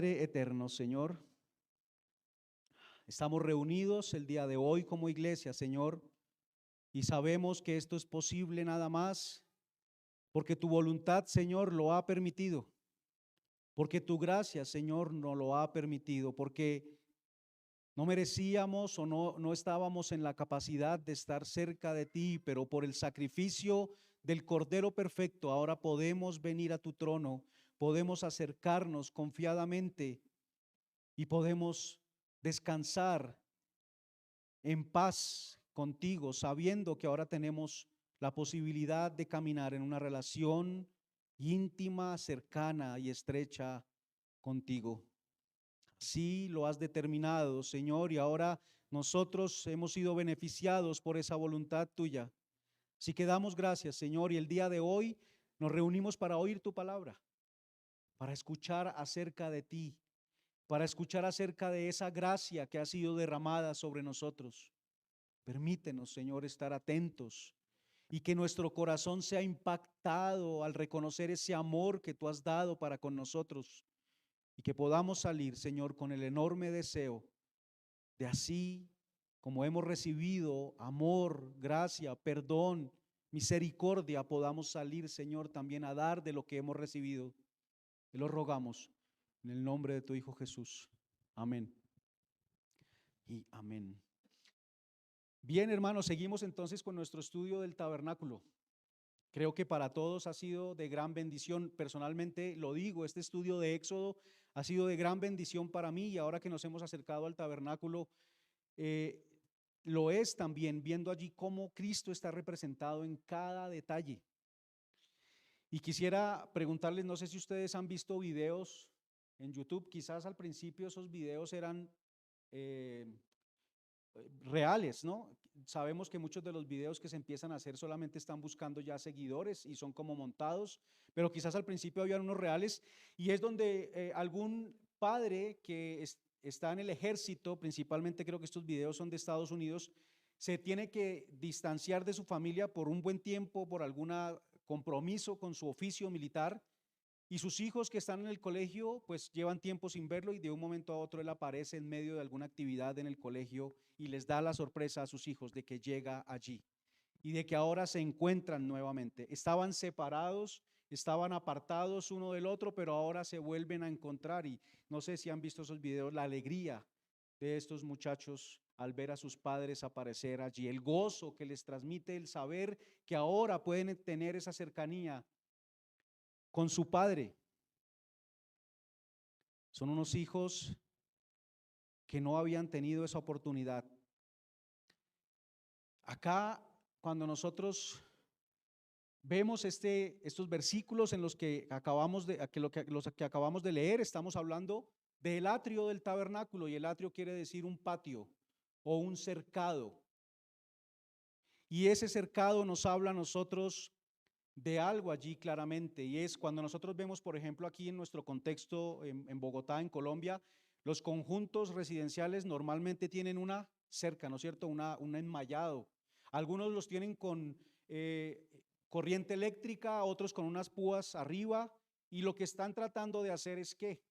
Padre eterno, Señor, estamos reunidos el día de hoy como iglesia, Señor, y sabemos que esto es posible nada más porque tu voluntad, Señor, lo ha permitido, porque tu gracia, Señor, nos lo ha permitido, porque no merecíamos o no estábamos en la capacidad de estar cerca de ti, pero por el sacrificio del Cordero Perfecto, ahora podemos venir a tu trono, podemos acercarnos confiadamente y podemos descansar en paz contigo, sabiendo que ahora tenemos la posibilidad de caminar en una relación íntima, cercana y estrecha contigo. Sí, lo has determinado, Señor, y ahora nosotros hemos sido beneficiados por esa voluntad tuya. Así que damos gracias, Señor, y el día de hoy nos reunimos para oír tu palabra, para escuchar acerca de ti, para escuchar acerca de esa gracia que ha sido derramada sobre nosotros. Permítenos, Señor, estar atentos y que nuestro corazón sea impactado al reconocer ese amor que tú has dado para con nosotros y que podamos salir, Señor, con el enorme deseo de así como hemos recibido amor, gracia, perdón, misericordia, podamos salir, Señor, también a dar de lo que hemos recibido. Te lo rogamos en el nombre de tu Hijo Jesús. Amén. Y amén. Bien, hermanos, seguimos entonces con nuestro estudio del tabernáculo. Creo que para todos ha sido de gran bendición. Personalmente lo digo, este estudio de Éxodo ha sido de gran bendición para mí y ahora que nos hemos acercado al tabernáculo, lo es también viendo allí cómo Cristo está representado en cada detalle. Y quisiera preguntarles, no sé si ustedes han visto videos en YouTube, quizás al principio esos videos eran eh, reales, ¿no? Sabemos que muchos de los videos que se empiezan a hacer solamente están buscando ya seguidores y son como montados, pero quizás al principio habían unos reales y es donde algún padre que está en el ejército, principalmente creo que estos videos son de Estados Unidos, se tiene que distanciar de su familia por un buen tiempo, por algún compromiso con su oficio militar. Y sus hijos que están en el colegio, pues llevan tiempo sin verlo y de un momento a otro él aparece en medio de alguna actividad en el colegio y les da la sorpresa a sus hijos de que llega allí y de que ahora se encuentran nuevamente. Estaban separados, estaban apartados uno del otro, pero ahora se vuelven a encontrar y no sé si han visto esos videos, la alegría de estos muchachos al ver a sus padres aparecer allí, el gozo que les transmite el saber que ahora pueden tener esa cercanía con su padre. Son unos hijos que no habían tenido esa oportunidad. Acá, cuando nosotros vemos estos versículos en los que los que acabamos de leer, estamos hablando del atrio del tabernáculo, y el atrio quiere decir un patio o un cercado. Y ese cercado nos habla a nosotros de algo allí claramente, y es cuando nosotros vemos, por ejemplo, aquí en nuestro contexto en Bogotá, en Colombia, los conjuntos residenciales normalmente tienen una cerca, ¿no es cierto? Un enmallado. Algunos los tienen con corriente eléctrica, otros con unas púas arriba, y lo que están tratando de hacer es ¿qué?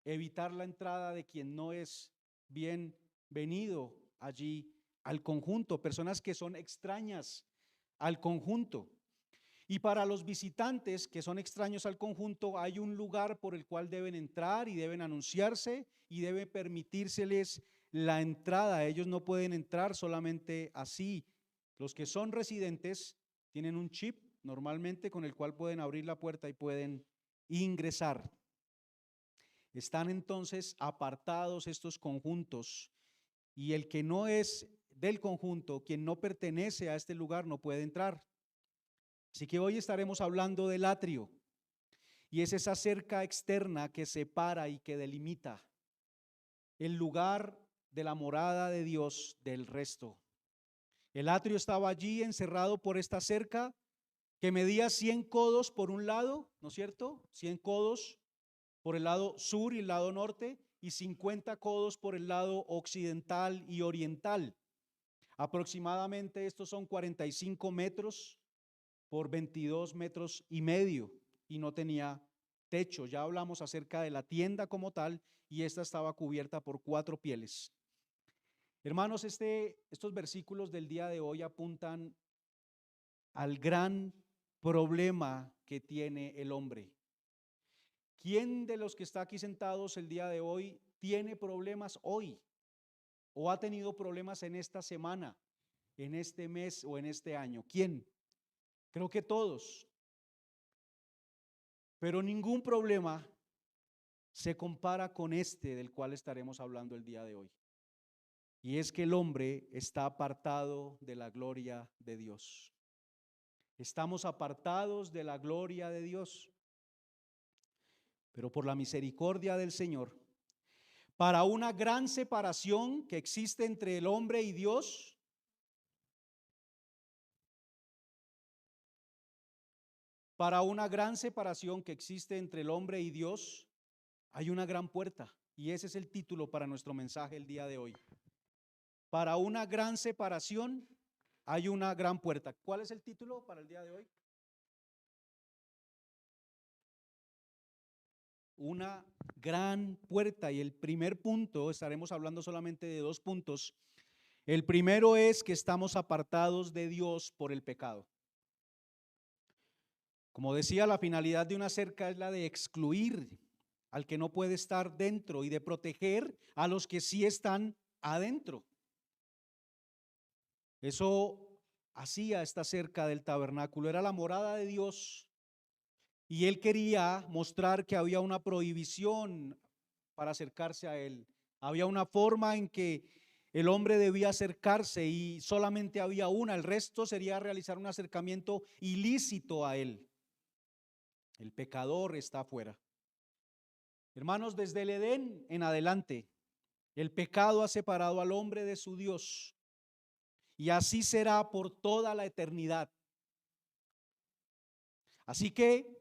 Evitar la entrada de quien no es bienvenido allí al conjunto, personas que son extrañas al conjunto. Y para los visitantes que son extraños al conjunto, hay un lugar por el cual deben entrar y deben anunciarse y debe permitírseles la entrada. Ellos no pueden entrar solamente así. Los que son residentes tienen un chip normalmente con el cual pueden abrir la puerta y pueden ingresar. Están entonces apartados estos conjuntos y el que no es del conjunto, quien no pertenece a este lugar, no puede entrar. Así que hoy estaremos hablando del atrio, y es esa cerca externa que separa y que delimita el lugar de la morada de Dios del resto. El atrio estaba allí encerrado por esta cerca que medía 100 codos por un lado, ¿no es cierto? 100 codos por el lado sur y el lado norte y 50 codos por el lado occidental y oriental. Aproximadamente estos son 45 metros por 22 metros y medio y no tenía techo. Ya hablamos acerca de la tienda como tal y esta estaba cubierta por 4 pieles. Hermanos, estos versículos del día de hoy apuntan al gran problema que tiene el hombre. ¿Quién de los que está aquí sentados el día de hoy tiene problemas hoy? ¿O ha tenido problemas en esta semana, en este mes o en este año? ¿Quién? Creo que todos. Pero ningún problema se compara con este del cual estaremos hablando el día de hoy. Y es que el hombre está apartado de la gloria de Dios. Estamos apartados de la gloria de Dios. Pero por la misericordia del Señor, para una gran separación que existe entre el hombre y Dios, para una gran separación que existe entre el hombre y Dios, hay una gran puerta. Y ese es el título para nuestro mensaje el día de hoy. Para una gran separación hay una gran puerta. ¿Cuál es el título para el día de hoy? Una gran puerta. Y el primer punto, estaremos hablando solamente de 2 puntos. El primero es que estamos apartados de Dios por el pecado. Como decía, la finalidad de una cerca es la de excluir al que no puede estar dentro y de proteger a los que sí están adentro. Eso hacía esta cerca del tabernáculo, era la morada de Dios y él quería mostrar que había una prohibición para acercarse a él. Había una forma en que el hombre debía acercarse y solamente había una, el resto sería realizar un acercamiento ilícito a él. El pecador está afuera. Hermanos, desde el Edén en adelante, el pecado ha separado al hombre de su Dios y así será por toda la eternidad. Así que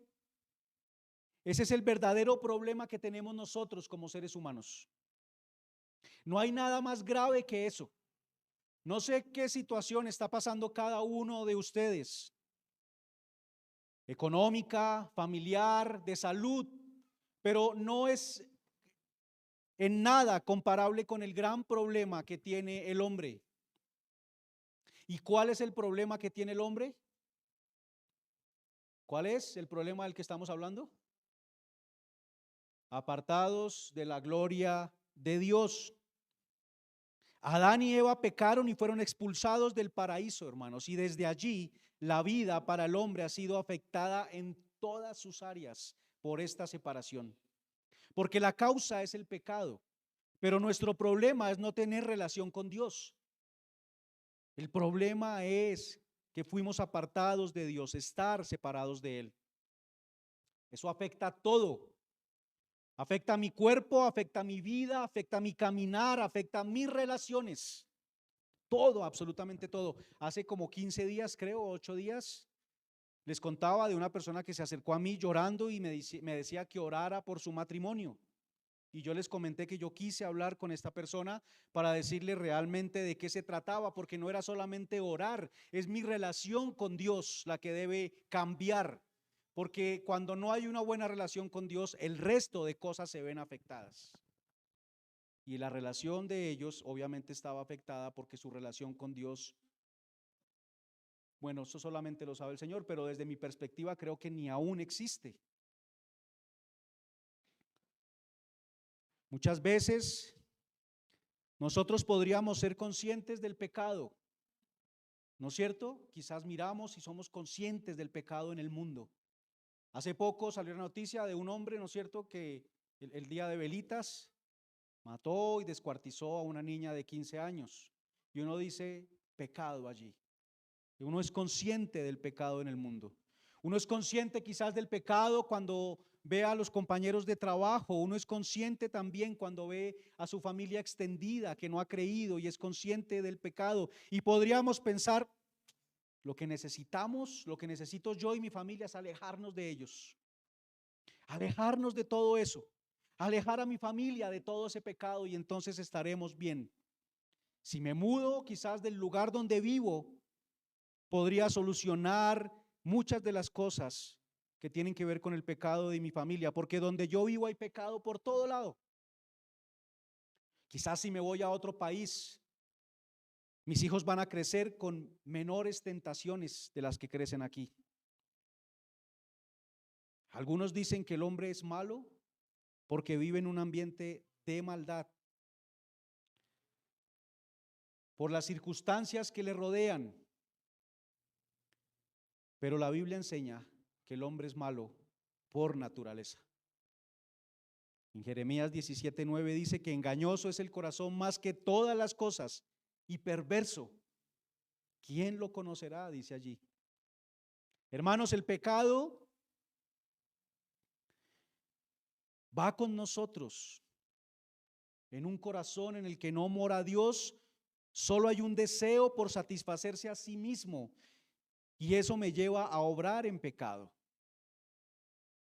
ese es el verdadero problema que tenemos nosotros como seres humanos. No hay nada más grave que eso. No sé qué situación está pasando cada uno de ustedes, económica, familiar, de salud, pero no es en nada comparable con el gran problema que tiene el hombre. ¿Y cuál es el problema que tiene el hombre? ¿Cuál es el problema del que estamos hablando? Apartados de la gloria de Dios. Adán y Eva pecaron y fueron expulsados del paraíso, hermanos, y desde allí la vida para el hombre ha sido afectada en todas sus áreas por esta separación. Porque la causa es el pecado, pero nuestro problema es no tener relación con Dios. El problema es que fuimos apartados de Dios, estar separados de Él. Eso afecta a todo. Afecta a mi cuerpo, afecta a mi vida, afecta a mi caminar, afecta a mis relaciones. Todo, absolutamente todo. Hace como 15 días, creo, 8 días, les contaba de una persona que se acercó a mí llorando y me decía que orara por su matrimonio. Y yo les comenté que yo quise hablar con esta persona para decirle realmente de qué se trataba, porque no era solamente orar, es mi relación con Dios la que debe cambiar. Porque cuando no hay una buena relación con Dios, el resto de cosas se ven afectadas. Y la relación de ellos obviamente estaba afectada porque su relación con Dios, bueno, eso solamente lo sabe el Señor, pero desde mi perspectiva creo que ni aún existe. Muchas veces nosotros podríamos ser conscientes del pecado, ¿no es cierto? Quizás miramos y somos conscientes del pecado en el mundo. Hace poco salió la noticia de un hombre, ¿no es cierto?, que el día de velitas mató y descuartizó a una niña de 15 años. Y uno dice, pecado allí. Y uno es consciente del pecado en el mundo. Uno es consciente quizás del pecado cuando ve a los compañeros de trabajo. Uno es consciente también cuando ve a su familia extendida que no ha creído y es consciente del pecado. Y podríamos pensar, lo que necesitamos, lo que necesito yo y mi familia es alejarnos de ellos. Alejarnos de todo eso. Alejar a mi familia de todo ese pecado y entonces estaremos bien. Si me mudo quizás del lugar donde vivo, podría solucionar muchas de las cosas que tienen que ver con el pecado de mi familia, porque donde yo vivo hay pecado por todo lado. Quizás si me voy a otro país, mis hijos van a crecer con menores tentaciones de las que crecen aquí. Algunos dicen que el hombre es malo porque vive en un ambiente de maldad, por las circunstancias que le rodean. Pero la Biblia enseña que el hombre es malo por naturaleza. En Jeremías 17:9 dice que engañoso es el corazón más que todas las cosas y perverso. ¿Quién lo conocerá? Dice allí. Hermanos, el pecado va con nosotros. En un corazón en el que no mora Dios, solo hay un deseo por satisfacerse a sí mismo, y eso me lleva a obrar en pecado.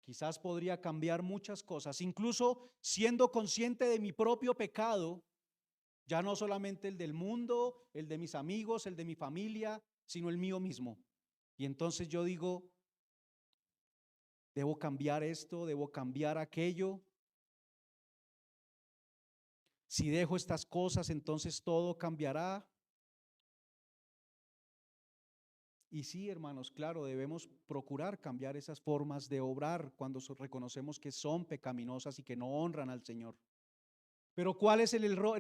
Quizás podría cambiar muchas cosas, incluso siendo consciente de mi propio pecado, ya no solamente el del mundo, el de mis amigos, el de mi familia, sino el mío mismo. Y entonces yo digo, debo cambiar esto, debo cambiar aquello. Si dejo estas cosas, entonces todo cambiará. Y sí, hermanos, claro, debemos procurar cambiar esas formas de obrar cuando reconocemos que son pecaminosas y que no honran al Señor. Pero ¿cuál es el error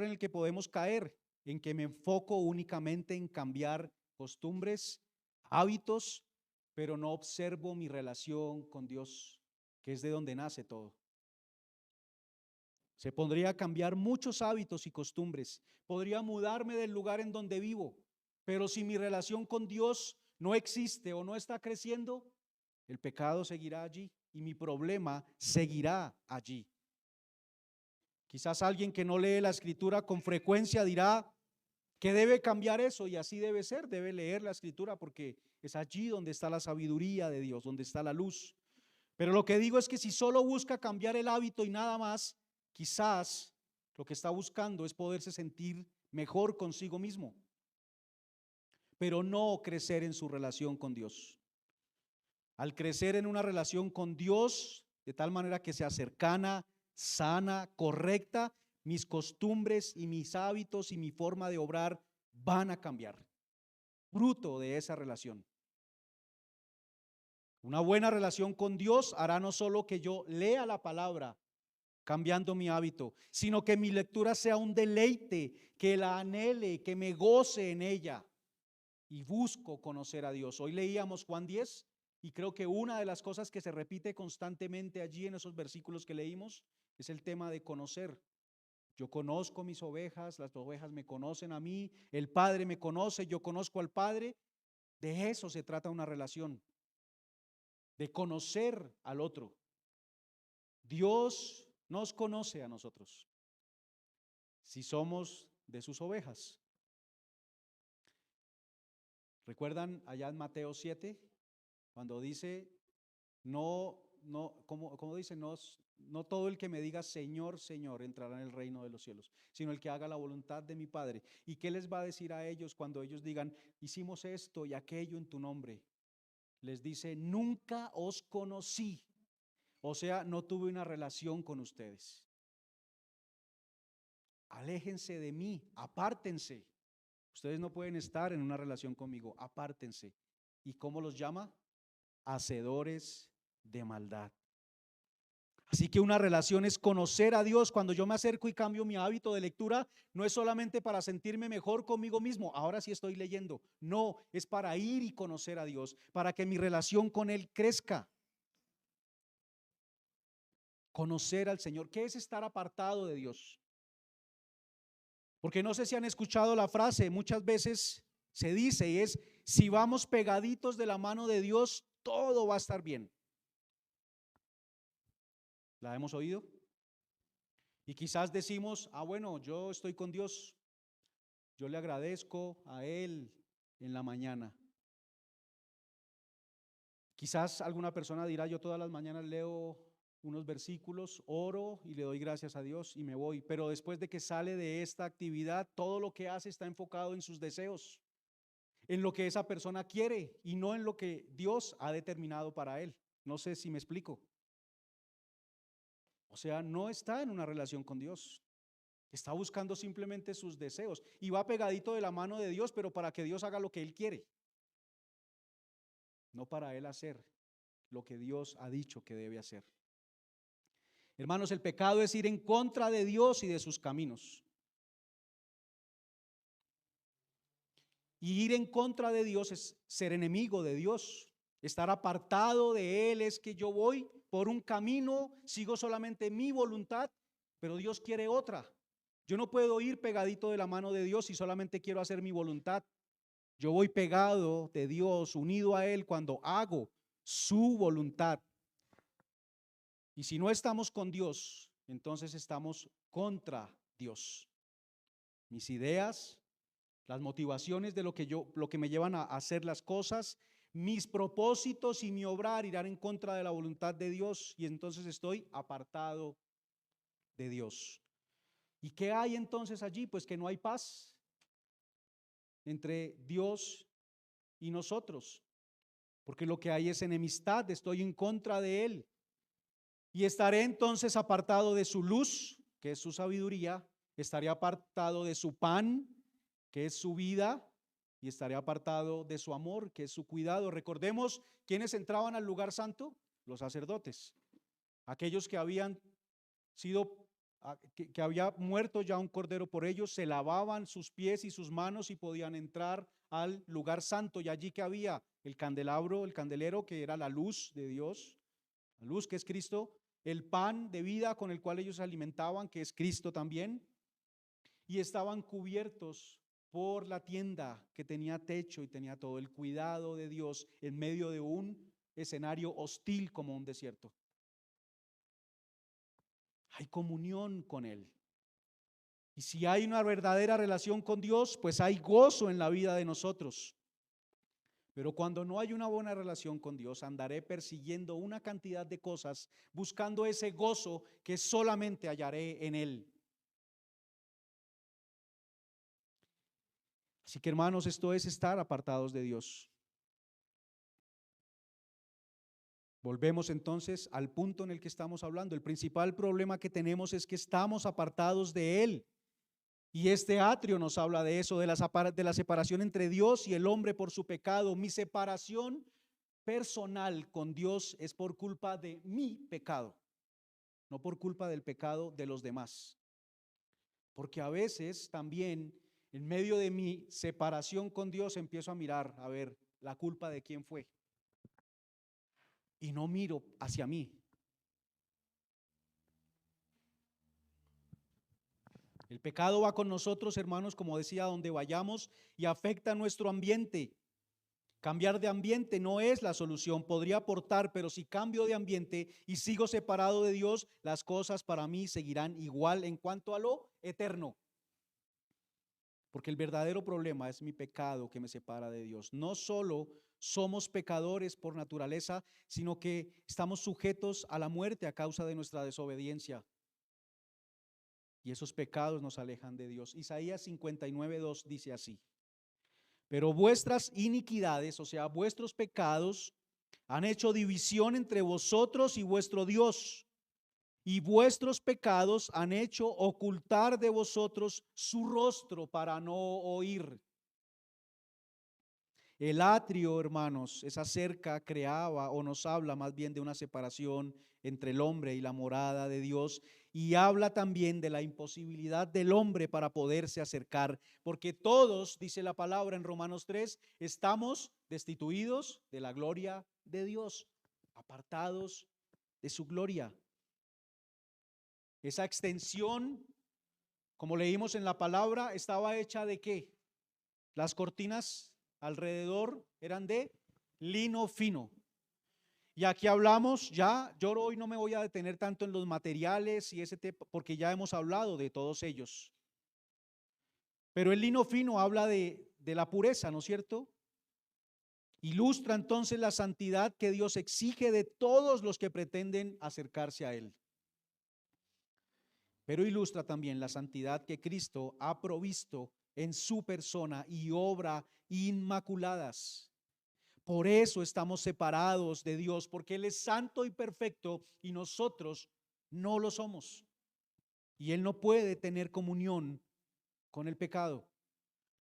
en el que podemos caer? En que me enfoco únicamente en cambiar costumbres, hábitos, pero no observo mi relación con Dios, que es de donde nace todo. Se podría cambiar muchos hábitos y costumbres, podría mudarme del lugar en donde vivo, pero si mi relación con Dios no existe o no está creciendo, el pecado seguirá allí y mi problema seguirá allí. Quizás alguien que no lee la escritura con frecuencia dirá que debe cambiar eso, y así debe ser, debe leer la escritura porque es allí donde está la sabiduría de Dios, donde está la luz. Pero lo que digo es que si solo busca cambiar el hábito y nada más, quizás lo que está buscando es poderse sentir mejor consigo mismo, pero no crecer en su relación con Dios. Al crecer en una relación con Dios, de tal manera que sea cercana, sana, correcta, mis costumbres y mis hábitos y mi forma de obrar van a cambiar, fruto de esa relación. Una buena relación con Dios hará no solo que yo lea la palabra, cambiando mi hábito, sino que mi lectura sea un deleite, que la anhele, que me goce en ella y busco conocer a Dios. Hoy leíamos Juan 10 y creo que una de las cosas que se repite constantemente allí en esos versículos que leímos es el tema de conocer. Yo conozco mis ovejas, las ovejas me conocen a mí, el Padre me conoce, yo conozco al Padre. De eso se trata una relación, de conocer al otro. Dios nos conoce a nosotros si somos de sus ovejas. ¿Recuerdan allá en Mateo 7 cuando dice como dice, no todo el que me diga Señor, Señor entrará en el reino de los cielos, sino el que haga la voluntad de mi Padre? ¿Y qué les va a decir a ellos cuando ellos digan hicimos esto y aquello en tu nombre? Les dice, nunca os conocí, o sea, no tuve una relación con ustedes. Aléjense de mí, apártense. Ustedes no pueden estar en una relación conmigo, apártense. ¿Y cómo los llama? Hacedores de maldad. Así que una relación es conocer a Dios. Cuando yo me acerco y cambio mi hábito de lectura, no es solamente para sentirme mejor conmigo mismo, ahora sí estoy leyendo. No, es para ir y conocer a Dios, para que mi relación con Él crezca. Conocer al Señor. ¿Qué es estar apartado de Dios? Porque no sé si han escuchado la frase, muchas veces se dice y es, si vamos pegaditos de la mano de Dios, todo va a estar bien. ¿La hemos oído? Y quizás decimos, bueno, yo estoy con Dios, yo le agradezco a Él en la mañana. Quizás alguna persona dirá, yo todas las mañanas leo unos versículos, oro y le doy gracias a Dios y me voy. Pero después de que sale de esta actividad, todo lo que hace está enfocado en sus deseos. en lo que esa persona quiere y no en lo que Dios ha determinado para él. No sé si me explico. O sea, no está en una relación con Dios. Está buscando simplemente sus deseos y va pegadito de la mano de Dios, pero para que Dios haga lo que él quiere, no para él hacer lo que Dios ha dicho que debe hacer. Hermanos, el pecado es ir en contra de Dios y de sus caminos. Y ir en contra de Dios es ser enemigo de Dios. Estar apartado de Él es que yo voy por un camino, sigo solamente mi voluntad, pero Dios quiere otra. Yo no puedo ir pegadito de la mano de Dios si solamente quiero hacer mi voluntad. Yo voy pegado de Dios, unido a Él cuando hago su voluntad. Y si no estamos con Dios, entonces estamos contra Dios. Mis ideas, las motivaciones de lo que me llevan a hacer las cosas, mis propósitos y mi obrar irán en contra de la voluntad de Dios y entonces estoy apartado de Dios. ¿Y qué hay entonces allí? Pues que no hay paz entre Dios y nosotros, porque lo que hay es enemistad, estoy en contra de Él. Y estaré entonces apartado de su luz, que es su sabiduría, estaré apartado de su pan, que es su vida, y estaré apartado de su amor, que es su cuidado. Recordemos quiénes entraban al lugar santo, los sacerdotes, aquellos que habían sido, que había muerto ya un cordero por ellos, se lavaban sus pies y sus manos y podían entrar al lugar santo. Y allí que había el candelabro, el candelero, que era la luz de Dios, la luz que es Cristo, el pan de vida con el cual ellos se alimentaban, que es Cristo también, y estaban cubiertos por la tienda que tenía techo y tenía todo el cuidado de Dios en medio de un escenario hostil como un desierto. Hay comunión con Él. Y si hay una verdadera relación con Dios, pues hay gozo en la vida de nosotros. Pero cuando no hay una buena relación con Dios, andaré persiguiendo una cantidad de cosas, buscando ese gozo que solamente hallaré en Él. Así que hermanos, esto es estar apartados de Dios. Volvemos entonces al punto en el que estamos hablando. El principal problema que tenemos es que estamos apartados de Él. Y este atrio nos habla de eso, de la separación entre Dios y el hombre por su pecado. Mi separación personal con Dios es por culpa de mi pecado, no por culpa del pecado de los demás. Porque a veces también en medio de mi separación con Dios empiezo a mirar, a ver, la culpa de quién fue. Y no miro hacia mí. El pecado va con nosotros, hermanos, como decía, donde vayamos y afecta nuestro ambiente. Cambiar de ambiente no es la solución, podría aportar, pero si cambio de ambiente y sigo separado de Dios, las cosas para mí seguirán igual en cuanto a lo eterno. Porque el verdadero problema es mi pecado que me separa de Dios. No solo somos pecadores por naturaleza, sino que estamos sujetos a la muerte a causa de nuestra desobediencia. Y esos pecados nos alejan de Dios. Isaías 59:2 dice así: pero vuestras iniquidades, o sea, vuestros pecados, han hecho división entre vosotros y vuestro Dios, y vuestros pecados han hecho ocultar de vosotros su rostro para no oír. El atrio, hermanos, esa cerca creaba o nos habla más bien de una separación entre el hombre y la morada de Dios, y habla también de la imposibilidad del hombre para poderse acercar, porque todos, dice la palabra en Romanos 3, estamos destituidos de la gloria de Dios, apartados de su gloria. Esa extensión, como leímos en la palabra, estaba hecha ¿de qué? Las cortinas alrededor eran de lino fino. Y aquí hablamos ya, yo hoy no me voy a detener tanto en los materiales y ese tema, porque ya hemos hablado de todos ellos. Pero el lino fino habla de la pureza, ¿no es cierto? Ilustra entonces la santidad que Dios exige de todos los que pretenden acercarse a Él. Pero ilustra también la santidad que Cristo ha provisto en su persona y obra inmaculadas. Por eso estamos separados de Dios, porque Él es santo y perfecto y nosotros no lo somos. Y Él no puede tener comunión con el pecado.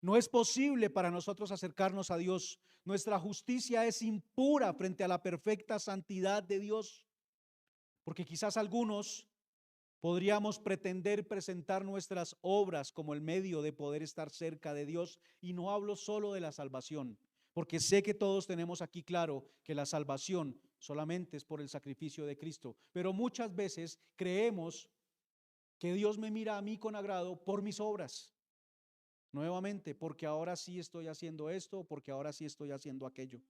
No es posible para nosotros acercarnos a Dios. Nuestra justicia es impura frente a la perfecta santidad de Dios. Porque quizás algunos podríamos pretender presentar nuestras obras como el medio de poder estar cerca de Dios. Y no hablo solo de la salvación, porque sé que todos tenemos aquí claro que la salvación solamente es por el sacrificio de Cristo. Pero muchas veces creemos que Dios me mira a mí con agrado por mis obras. Nuevamente, porque ahora sí estoy haciendo esto, porque ahora sí estoy haciendo aquello.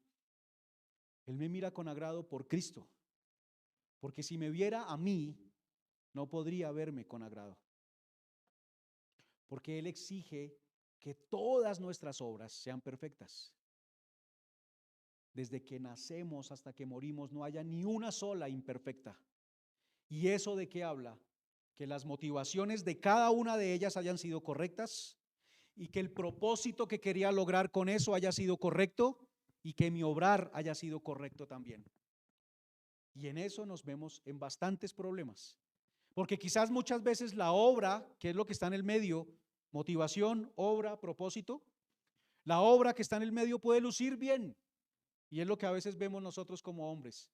Él me mira con agrado por Cristo, porque si me viera a mí, no podría verme con agrado. Porque Él exige que todas nuestras obras sean perfectas. Desde que nacemos hasta que morimos no haya ni una sola imperfecta. ¿Y eso de qué habla? Que las motivaciones de cada una de ellas hayan sido correctas y que el propósito que quería lograr con eso haya sido correcto y que mi obrar haya sido correcto también. Y en eso nos vemos en bastantes problemas. Porque quizás muchas veces la obra, que es lo que está en el medio, motivación, obra, propósito, la obra que está en el medio puede lucir bien. Y es lo que a veces vemos nosotros como hombres.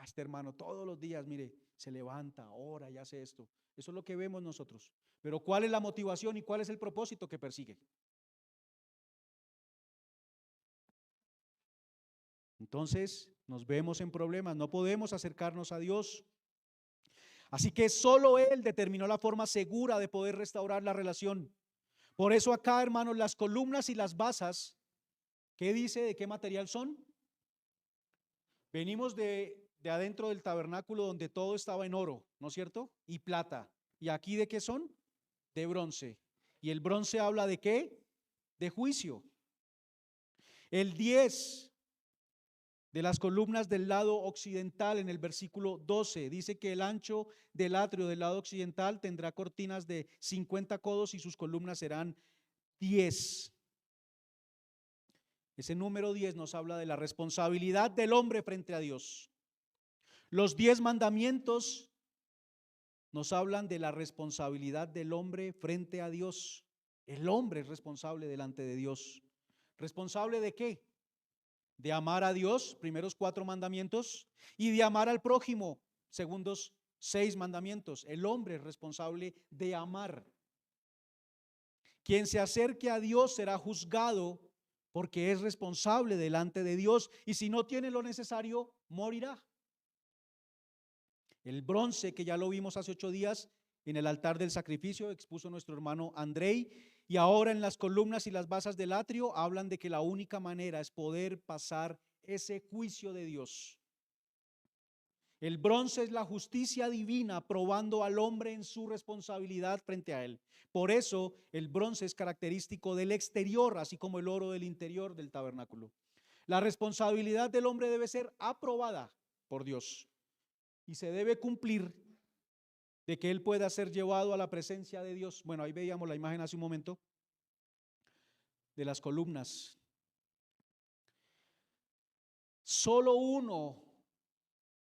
Este hermano todos los días, mire, se levanta, ora y hace esto. Eso es lo que vemos nosotros. Pero ¿cuál es la motivación y cuál es el propósito que persigue? Entonces nos vemos en problemas, no podemos acercarnos a Dios. Así que solo Él determinó la forma segura de poder restaurar la relación. Por eso acá, hermanos, las columnas y las basas, ¿qué dice? ¿De qué material son? Venimos de adentro del tabernáculo donde todo estaba en oro, ¿no es cierto? Y plata. ¿Y aquí de qué son? De bronce. ¿Y el bronce habla de qué? De juicio. El 10 de las columnas del lado occidental, en el versículo 12, dice que el ancho del atrio del lado occidental tendrá cortinas de 50 codos y sus columnas serán 10. Ese número 10 nos habla de la responsabilidad del hombre frente a Dios. Los 10 mandamientos nos hablan de la responsabilidad del hombre frente a Dios. El hombre es responsable delante de Dios. ¿Responsable de qué? De amar a Dios, primeros 4 mandamientos, y de amar al prójimo, segundos 6 mandamientos. El hombre es responsable de amar. Quien se acerque a Dios será juzgado porque es responsable delante de Dios, y si no tiene lo necesario, morirá. El bronce, que ya lo vimos hace 8 días en el altar del sacrificio, expuso nuestro hermano Andrei, y ahora en las columnas y las basas del atrio hablan de que la única manera es poder pasar ese juicio de Dios. El bronce es la justicia divina probando al hombre en su responsabilidad frente a él. Por eso el bronce es característico del exterior, así como el oro del interior del tabernáculo. La responsabilidad del hombre debe ser aprobada por Dios y se debe cumplir de que él pueda ser llevado a la presencia de Dios. Bueno, ahí veíamos la imagen hace un momento de las columnas. Solo uno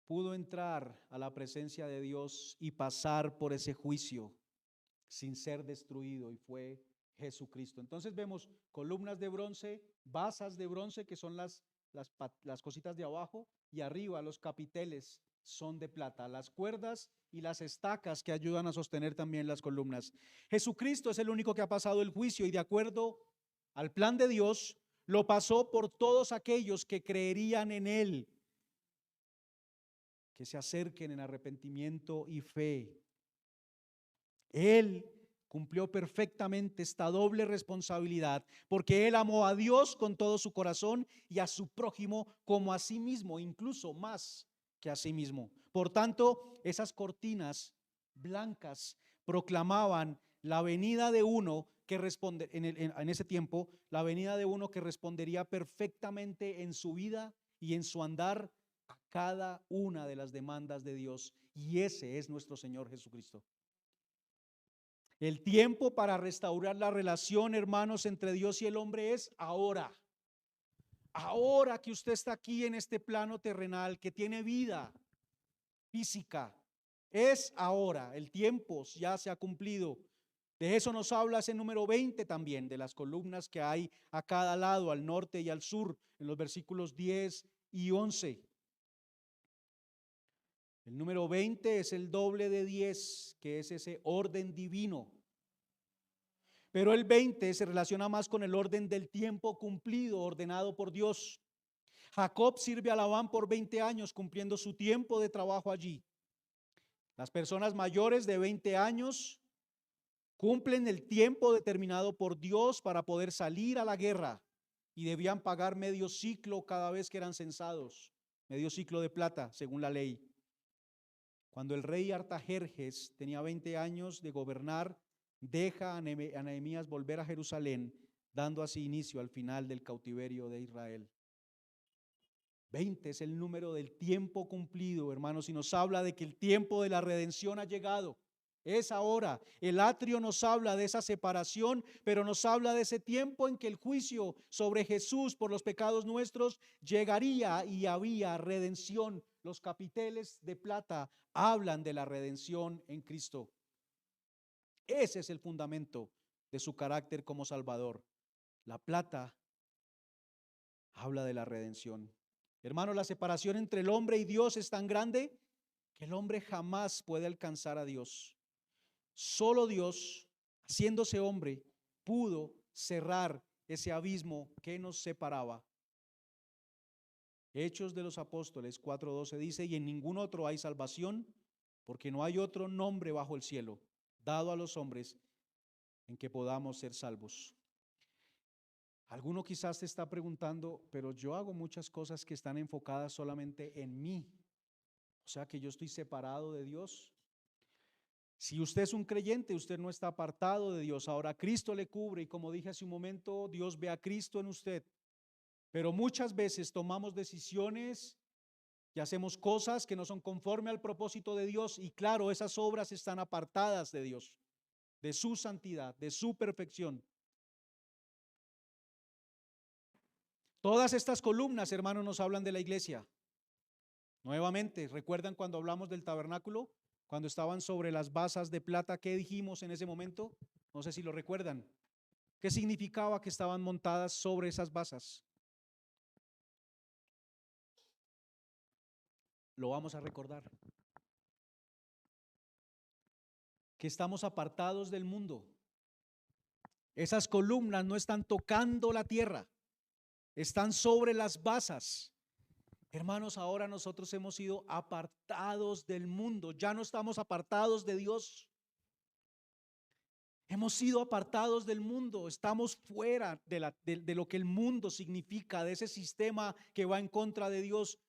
pudo entrar a la presencia de Dios y pasar por ese juicio sin ser destruido, y fue Jesucristo. Entonces vemos columnas de bronce, basas de bronce, que son las cositas de abajo, y arriba los capiteles son de plata, las cuerdas y las estacas que ayudan a sostener también las columnas. Jesucristo es el único que ha pasado el juicio, y de acuerdo al plan de Dios, lo pasó por todos aquellos que creerían en Él, que se acerquen en arrepentimiento y fe. Él cumplió perfectamente esta doble responsabilidad, porque Él amó a Dios con todo su corazón y a su prójimo como a sí mismo, incluso más que a sí mismo. Por tanto, esas cortinas blancas proclamaban la venida de uno que responde en ese tiempo, la venida de uno que respondería perfectamente en su vida y en su andar a cada una de las demandas de Dios, y ese es nuestro Señor Jesucristo. El tiempo para restaurar la relación, hermanos, entre Dios y el hombre es ahora. Ahora que usted está aquí en este plano terrenal, que tiene vida física, es ahora. El tiempo ya se ha cumplido. De eso nos habla ese número 20 también, de las columnas que hay a cada lado, al norte y al sur, en los versículos 10 y 11. El número 20 es el doble de 10, que es ese orden divino. Pero el 20 se relaciona más con el orden del tiempo cumplido, ordenado por Dios. Jacob sirve a Labán por 20 años, cumpliendo su tiempo de trabajo allí. Las personas mayores de 20 años cumplen el tiempo determinado por Dios para poder salir a la guerra y debían pagar medio ciclo cada vez que eran censados, medio ciclo de plata, según la ley. Cuando el rey Artajerjes tenía 20 años de gobernar, deja a Nehemías volver a Jerusalén, dando así inicio al final del cautiverio de Israel. 20 es el número del tiempo cumplido, hermanos, y nos habla de que el tiempo de la redención ha llegado. Es ahora. El atrio nos habla de esa separación, pero nos habla de ese tiempo en que el juicio sobre Jesús por los pecados nuestros llegaría y había redención. Los capiteles de plata hablan de la redención en Cristo. Ese es el fundamento de su carácter como Salvador. La plata habla de la redención. Hermano, la separación entre el hombre y Dios es tan grande que el hombre jamás puede alcanzar a Dios. Solo Dios, haciéndose hombre, pudo cerrar ese abismo que nos separaba. Hechos de los Apóstoles 4:12 dice: y en ningún otro hay salvación, porque no hay otro nombre bajo el cielo dado a los hombres en que podamos ser salvos. Alguno quizás te está preguntando, pero yo hago muchas cosas que están enfocadas solamente en mí, o sea que yo estoy separado de Dios. Si usted es un creyente, usted no está apartado de Dios. Ahora Cristo le cubre y, como dije hace un momento, Dios ve a Cristo en usted. Pero muchas veces tomamos decisiones y hacemos cosas que no son conforme al propósito de Dios, y claro, esas obras están apartadas de Dios, de su santidad, de su perfección. Todas estas columnas, hermanos, nos hablan de la iglesia. Nuevamente, ¿recuerdan cuando hablamos del tabernáculo? Cuando estaban sobre las basas de plata, ¿qué dijimos en ese momento? No sé si lo recuerdan. ¿Qué significaba que estaban montadas sobre esas basas? Lo vamos a recordar. Que estamos apartados del mundo. Esas columnas no están tocando la tierra, están sobre las basas. Hermanos, ahora nosotros hemos sido apartados del mundo, ya no estamos apartados de Dios. Hemos sido apartados del mundo, estamos fuera de lo que el mundo significa, de ese sistema que va en contra de Dios.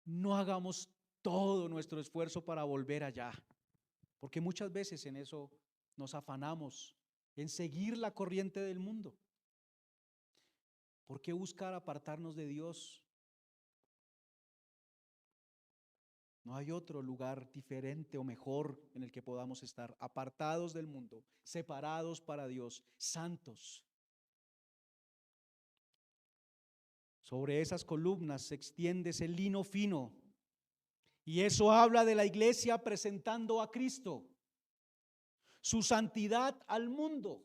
No hagamos todo nuestro esfuerzo para volver allá, porque muchas veces en eso nos afanamos, en seguir la corriente del mundo. ¿Por qué buscar apartarnos de Dios? No hay otro lugar diferente o mejor en el que podamos estar, apartados del mundo, separados para Dios, santos. Sobre esas columnas se extiende ese lino fino, y eso habla de la iglesia presentando a Cristo, su santidad al mundo.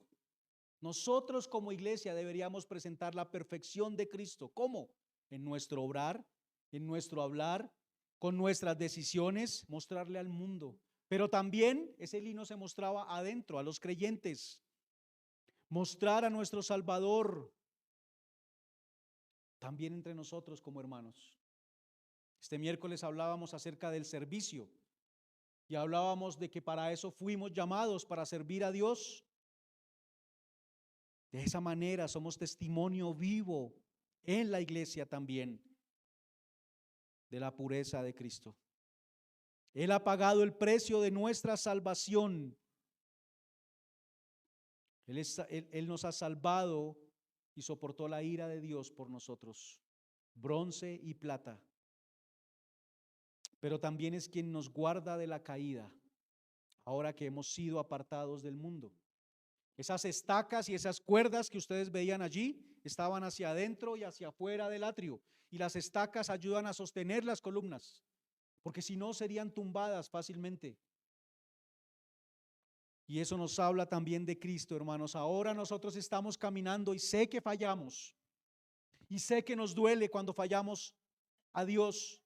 Nosotros como iglesia deberíamos presentar la perfección de Cristo. ¿Cómo? En nuestro obrar, en nuestro hablar, con nuestras decisiones, mostrarle al mundo. Pero también ese lino se mostraba adentro, a los creyentes. Mostrar a nuestro Salvador también entre nosotros como hermanos. Este miércoles hablábamos acerca del servicio y hablábamos de que para eso fuimos llamados, para servir a Dios. De esa manera somos testimonio vivo en la iglesia también de la pureza de Cristo. Él ha pagado el precio de nuestra salvación. Él nos ha salvado y soportó la ira de Dios por nosotros, bronce y plata. Pero también es quien nos guarda de la caída. ahora que hemos sido apartados del mundo. Esas estacas y esas cuerdas que ustedes veían allí estaban hacia adentro y hacia afuera del atrio, y las estacas ayudan a sostener las columnas, porque si no serían tumbadas fácilmente. Y eso nos habla también de Cristo, hermanos. Ahora nosotros estamos caminando y sé que fallamos, y sé que nos duele cuando fallamos a Dios,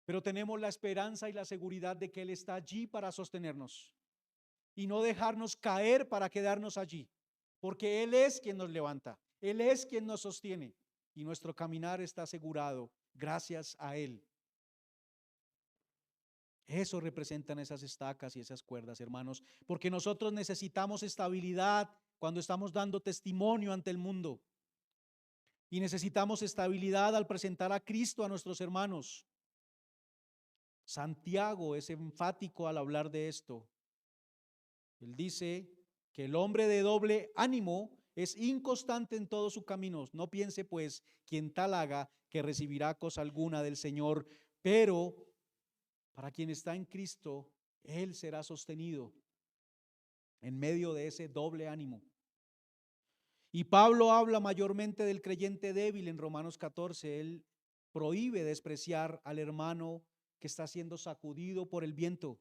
pero tenemos la esperanza y la seguridad de que Él está allí para sostenernos y no dejarnos caer para quedarnos allí, porque Él es quien nos levanta, Él es quien nos sostiene, y nuestro caminar está asegurado gracias a Él. Eso representan esas estacas y esas cuerdas, hermanos, porque nosotros necesitamos estabilidad cuando estamos dando testimonio ante el mundo, y necesitamos estabilidad al presentar a Cristo a nuestros hermanos. Santiago es enfático al hablar de esto. Él dice que el hombre de doble ánimo es inconstante en todos sus caminos. No piense pues quien tal haga que recibirá cosa alguna del Señor, pero para quien está en Cristo, Él será sostenido en medio de ese doble ánimo. Y Pablo habla mayormente del creyente débil en Romanos 14. Él prohíbe despreciar al hermano que está siendo sacudido por el viento.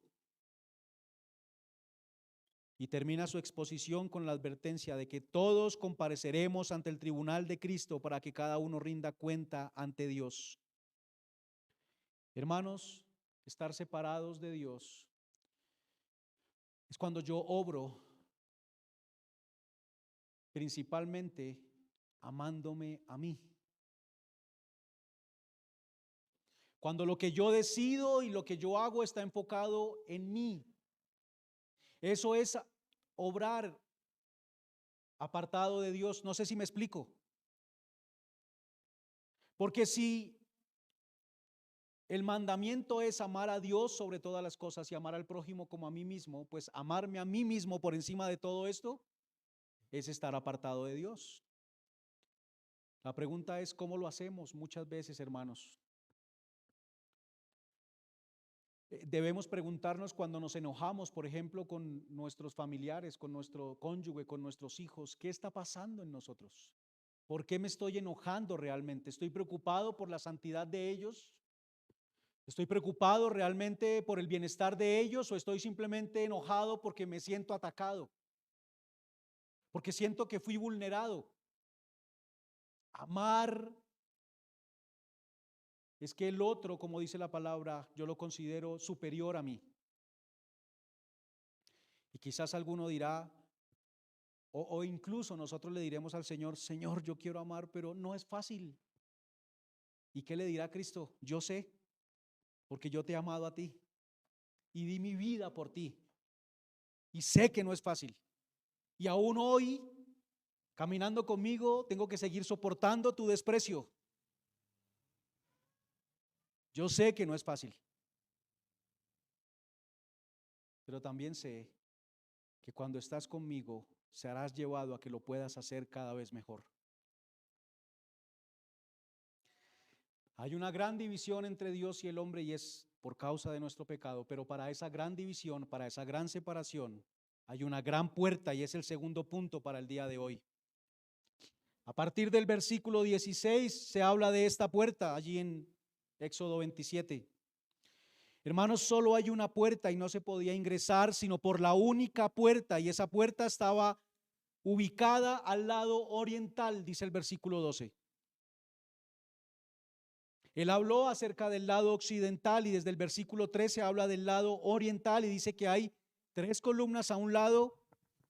Y termina su exposición con la advertencia de que todos compareceremos ante el tribunal de Cristo para que cada uno rinda cuenta ante Dios. Hermanos, estar separados de Dios es cuando yo obro principalmente amándome a mí. Cuando lo que yo decido y lo que yo hago está enfocado en mí. Eso es obrar apartado de Dios. No sé si me explico. Porque si el mandamiento es amar a Dios sobre todas las cosas y amar al prójimo como a mí mismo, pues amarme a mí mismo por encima de todo esto es estar apartado de Dios. La pregunta es cómo lo hacemos muchas veces, hermanos. Debemos preguntarnos cuando nos enojamos, por ejemplo, con nuestros familiares, con nuestro cónyuge, con nuestros hijos, ¿qué está pasando en nosotros? ¿Por qué me estoy enojando realmente? ¿Estoy preocupado por la santidad de ellos? ¿Estoy preocupado realmente por el bienestar de ellos o estoy simplemente enojado porque me siento atacado? Porque siento que fui vulnerado. Amar es que el otro, como dice la palabra, yo lo considero superior a mí. Y quizás alguno dirá, o incluso nosotros le diremos al Señor, Señor, yo quiero amar, pero no es fácil. ¿Y qué le dirá Cristo? Yo sé, porque yo te he amado a ti y di mi vida por ti. Y sé que no es fácil. Y aún hoy, caminando conmigo, tengo que seguir soportando tu desprecio. Yo sé que no es fácil. Pero también sé que cuando estás conmigo, serás llevado a que lo puedas hacer cada vez mejor. Hay una gran división entre Dios y el hombre y es por causa de nuestro pecado, pero para esa gran división, para esa gran separación, hay una gran puerta y es el segundo punto para el día de hoy. A partir del versículo 16 se habla de esta puerta allí en Éxodo 27. Hermanos, solo hay una puerta y no se podía ingresar sino por la única puerta, y esa puerta estaba ubicada al lado oriental, dice el versículo 12. Él habló acerca del lado occidental y desde el versículo 13 habla del lado oriental y dice que hay 3 columnas a un lado,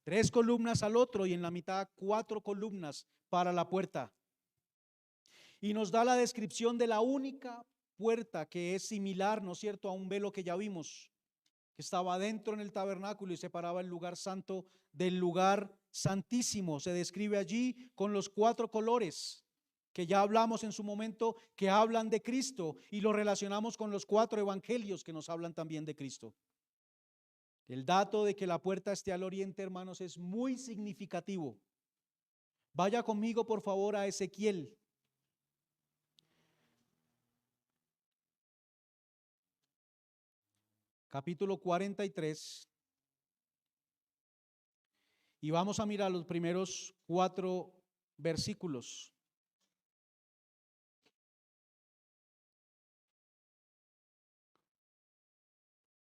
3 columnas al otro y en la mitad 4 columnas para la puerta. Y nos da la descripción de la única puerta que es similar, ¿no es cierto?, a un velo que ya vimos, que estaba adentro en el tabernáculo y separaba el lugar santo del lugar santísimo. Se describe allí con los 4 colores que ya hablamos en su momento, que hablan de Cristo, y lo relacionamos con los 4 evangelios que nos hablan también de Cristo. El dato de que la puerta esté al oriente, hermanos, es muy significativo. Vaya conmigo, por favor, a Ezequiel. capítulo 43, y vamos a mirar los primeros 4 versículos.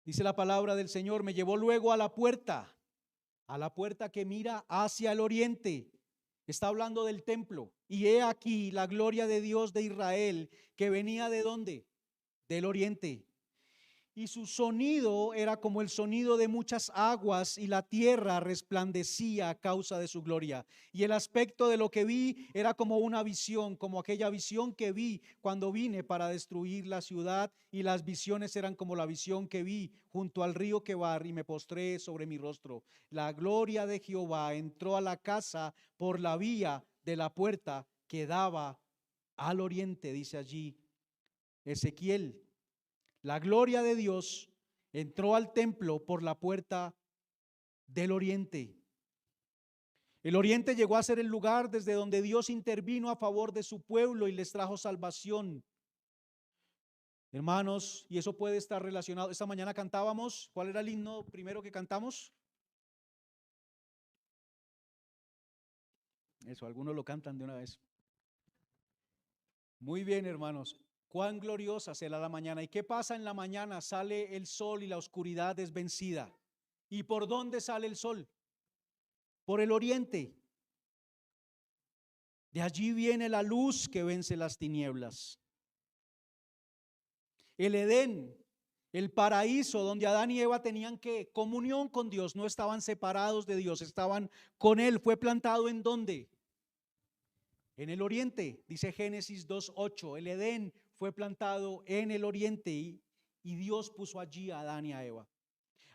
Dice la palabra del Señor: me llevó luego a la puerta que mira hacia el oriente. Está hablando del templo. Y he aquí la gloria de Dios de Israel, que venía ¿de dónde? Del oriente. Y su sonido era como el sonido de muchas aguas, y la tierra resplandecía a causa de su gloria. Y el aspecto de lo que vi era como una visión, como aquella visión que vi cuando vine para destruir la ciudad, y las visiones eran como la visión que vi junto al río Quebar, y me postré sobre mi rostro. La gloria de Jehová entró a la casa por la vía de la puerta que daba al oriente, dice allí Ezequiel. La gloria de Dios entró al templo por la puerta del oriente. El oriente llegó a ser el lugar desde donde Dios intervino a favor de su pueblo y les trajo salvación. Hermanos, y eso puede estar relacionado. Esta mañana cantábamos, ¿cuál era el himno primero que cantamos? Eso, algunos lo cantan de una vez. Muy bien, hermanos. Cuán gloriosa será la mañana. ¿Y qué pasa en la mañana? Sale el sol y la oscuridad es vencida. ¿Y por dónde sale el sol? Por el oriente. De allí viene la luz que vence las tinieblas. El Edén, el paraíso donde Adán y Eva tenían que comunión con Dios, no estaban separados de Dios, estaban con Él. ¿Fue plantado en dónde? En el oriente, dice Génesis 2:8. El Edén fue plantado en el oriente y Dios puso allí a Adán y a Eva.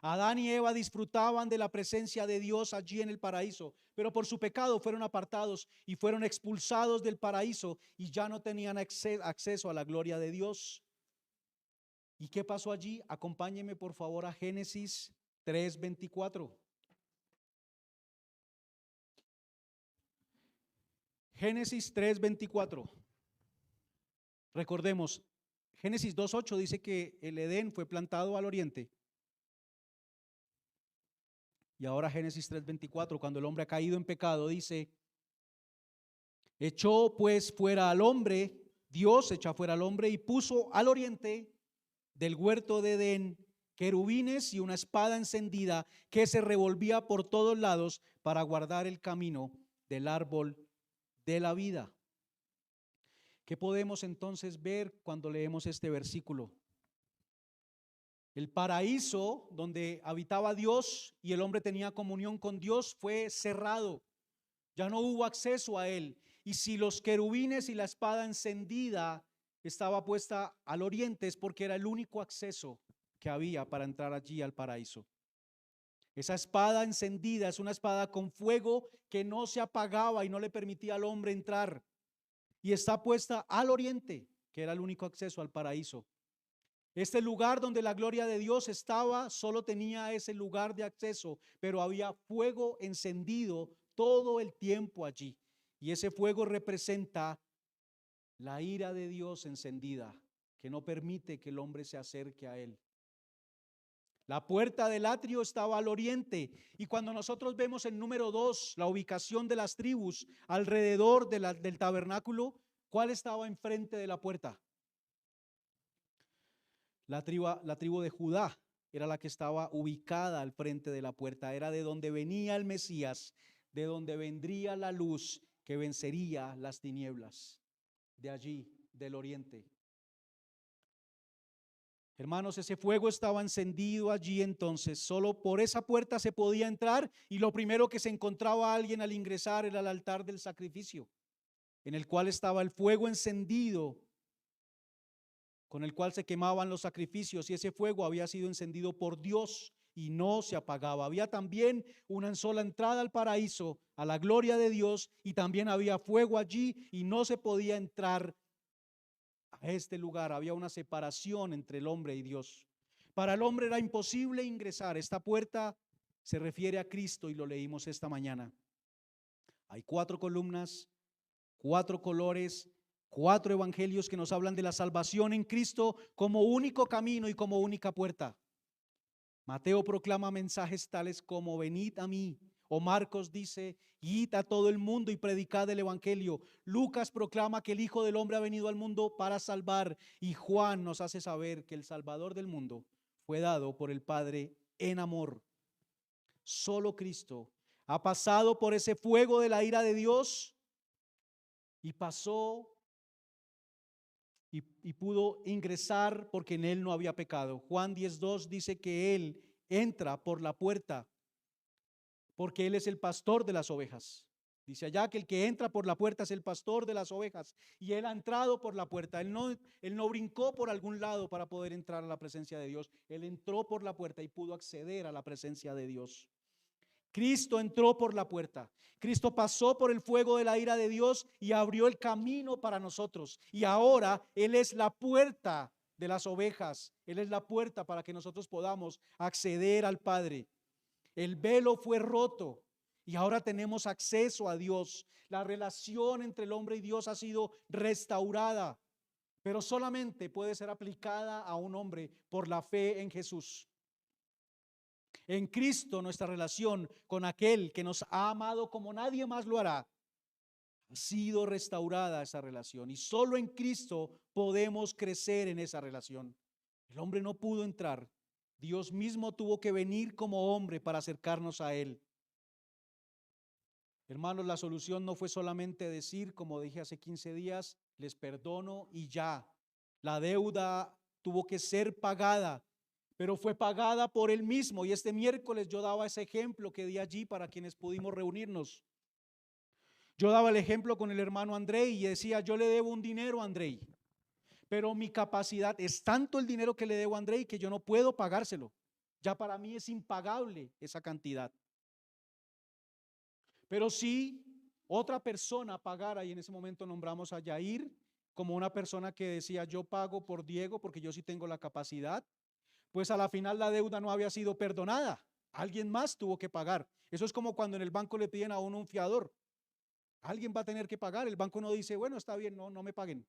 Adán y Eva disfrutaban de la presencia de Dios allí en el paraíso, pero por su pecado fueron apartados y fueron expulsados del paraíso y ya no tenían acceso a la gloria de Dios. ¿Y qué pasó allí? Acompáñeme por favor a Génesis 3:24. Génesis 3:24. Recordemos, Génesis 2:8 dice que el Edén fue plantado al oriente. Y ahora Génesis 3:24, cuando el hombre ha caído en pecado, dice: echó pues fuera al hombre, Dios echa fuera al hombre y puso al oriente del huerto de Edén querubines y una espada encendida que se revolvía por todos lados para guardar el camino del árbol de la vida. ¿Qué podemos entonces ver cuando leemos este versículo? El paraíso donde habitaba Dios y el hombre tenía comunión con Dios fue cerrado. Ya no hubo acceso a él. Y si los querubines y la espada encendida estaba puesta al oriente, es porque era el único acceso que había para entrar allí al paraíso. Esa espada encendida es una espada con fuego que no se apagaba y no le permitía al hombre entrar. Y está puesta al oriente, que era el único acceso al paraíso. Este lugar donde la gloria de Dios estaba, solo tenía ese lugar de acceso, pero había fuego encendido todo el tiempo allí. Y ese fuego representa la ira de Dios encendida, que no permite que el hombre se acerque a él. La puerta del atrio estaba al oriente, y cuando nosotros vemos el número 2, la ubicación de las tribus alrededor del tabernáculo, ¿cuál estaba enfrente de la puerta? La tribu de Judá era la que estaba ubicada al frente de la puerta. Era de donde venía el Mesías, de donde vendría la luz que vencería las tinieblas. De allí, del oriente. Hermanos, ese fuego estaba encendido allí entonces. Solo por esa puerta se podía entrar, y lo primero que se encontraba alguien al ingresar era el altar del sacrificio, en el cual estaba el fuego encendido con el cual se quemaban los sacrificios, y ese fuego había sido encendido por Dios y no se apagaba. Había también una sola entrada al paraíso, a la gloria de Dios, y también había fuego allí y no se podía entrar a este lugar. Había una separación entre el hombre y Dios. Para el hombre era imposible ingresar. Esta puerta se refiere a Cristo y lo leímos esta mañana. Hay 4 columnas, 4 colores, 4 evangelios que nos hablan de la salvación en Cristo como único camino y como única puerta. Mateo proclama mensajes tales como venid a mí. O Marcos dice, id a todo el mundo y predicad el evangelio. Lucas proclama que el Hijo del Hombre ha venido al mundo para salvar. Y Juan nos hace saber que el Salvador del mundo fue dado por el Padre en amor. Solo Cristo ha pasado por ese fuego de la ira de Dios y pasó y pudo ingresar porque en él no había pecado. Juan 10:2 dice que él entra por la puerta porque él es el pastor de las ovejas. Dice allá que el que entra por la puerta es el pastor de las ovejas y él ha entrado por la puerta. Él no brincó por algún lado para poder entrar a la presencia de Dios. Él entró por la puerta y pudo acceder a la presencia de Dios. Cristo entró por la puerta. Cristo pasó por el fuego de la ira de Dios y abrió el camino para nosotros. Y ahora Él es la puerta de las ovejas. Él es la puerta para que nosotros podamos acceder al Padre. El velo fue roto y ahora tenemos acceso a Dios. La relación entre el hombre y Dios ha sido restaurada, pero solamente puede ser aplicada a un hombre por la fe en Jesús. En Cristo nuestra relación con aquel que nos ha amado como nadie más lo hará, ha sido restaurada esa relación y solo en Cristo podemos crecer en esa relación. El hombre no pudo entrar, Dios mismo tuvo que venir como hombre para acercarnos a Él. Hermanos, la solución no fue solamente decir, como dije hace 15 días, les perdono y ya. La deuda tuvo que ser pagada, pero fue pagada por Él mismo. Y este miércoles yo daba ese ejemplo que di allí para quienes pudimos reunirnos. Yo daba el ejemplo con el hermano Andrei y decía, yo le debo un dinero a Andrei, pero mi capacidad es tanto el dinero que le debo a Andrei que yo no puedo pagárselo. Ya para mí es impagable esa cantidad. Pero si otra persona pagara, y en ese momento nombramos a Yair como una persona que decía, yo pago por Diego porque yo sí tengo la capacidad, pues a la final la deuda no había sido perdonada. Alguien más tuvo que pagar. Eso es como cuando en el banco le piden a uno un fiador. Alguien va a tener que pagar. El banco no dice, bueno, está bien, no me paguen.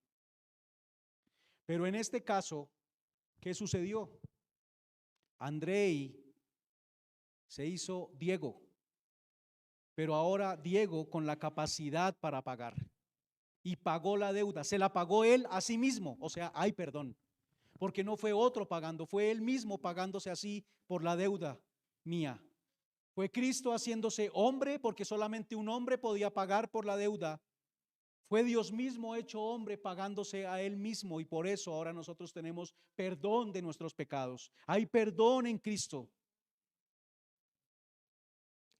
Pero en este caso, ¿qué sucedió? Andrei se hizo Diego, pero ahora Diego con la capacidad para pagar y pagó la deuda. Se la pagó él a sí mismo, o sea, hay perdón. Porque no fue otro pagando, fue él mismo pagándose así por la deuda mía. Fue Cristo haciéndose hombre porque solamente un hombre podía pagar por la deuda. Fue Dios mismo hecho hombre pagándose a Él mismo y por eso ahora nosotros tenemos perdón de nuestros pecados. Hay perdón en Cristo.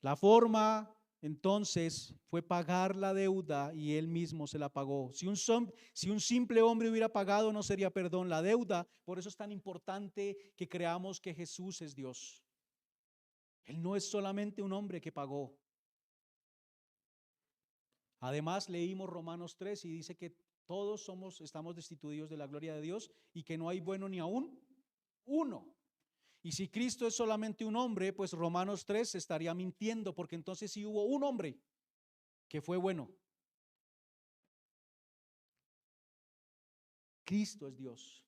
La forma entonces fue pagar la deuda y Él mismo se la pagó. Si un simple hombre hubiera pagado, no sería perdón la deuda. Por eso es tan importante que creamos que Jesús es Dios. Él no es solamente un hombre que pagó. Además leímos Romanos 3 y dice que todos estamos destituidos de la gloria de Dios y que no hay bueno ni aún uno. Y si Cristo es solamente un hombre, pues Romanos 3 estaría mintiendo, porque entonces sí hubo un hombre que fue bueno. Cristo es Dios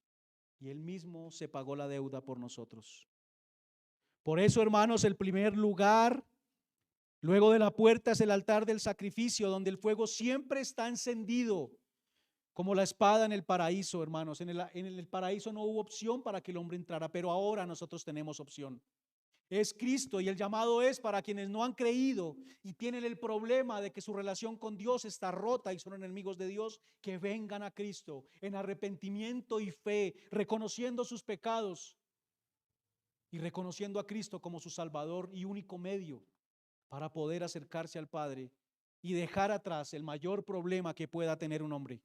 y Él mismo se pagó la deuda por nosotros. Por eso, hermanos, el primer lugar luego de la puerta es el altar del sacrificio, donde el fuego siempre está encendido, como la espada en el paraíso, hermanos. En el paraíso no hubo opción para que el hombre entrara, pero ahora nosotros tenemos opción. Es Cristo y el llamado es para quienes no han creído y tienen el problema de que su relación con Dios está rota y son enemigos de Dios, que vengan a Cristo en arrepentimiento y fe, reconociendo sus pecados y reconociendo a Cristo como su Salvador y único medio para poder acercarse al Padre y dejar atrás el mayor problema que pueda tener un hombre.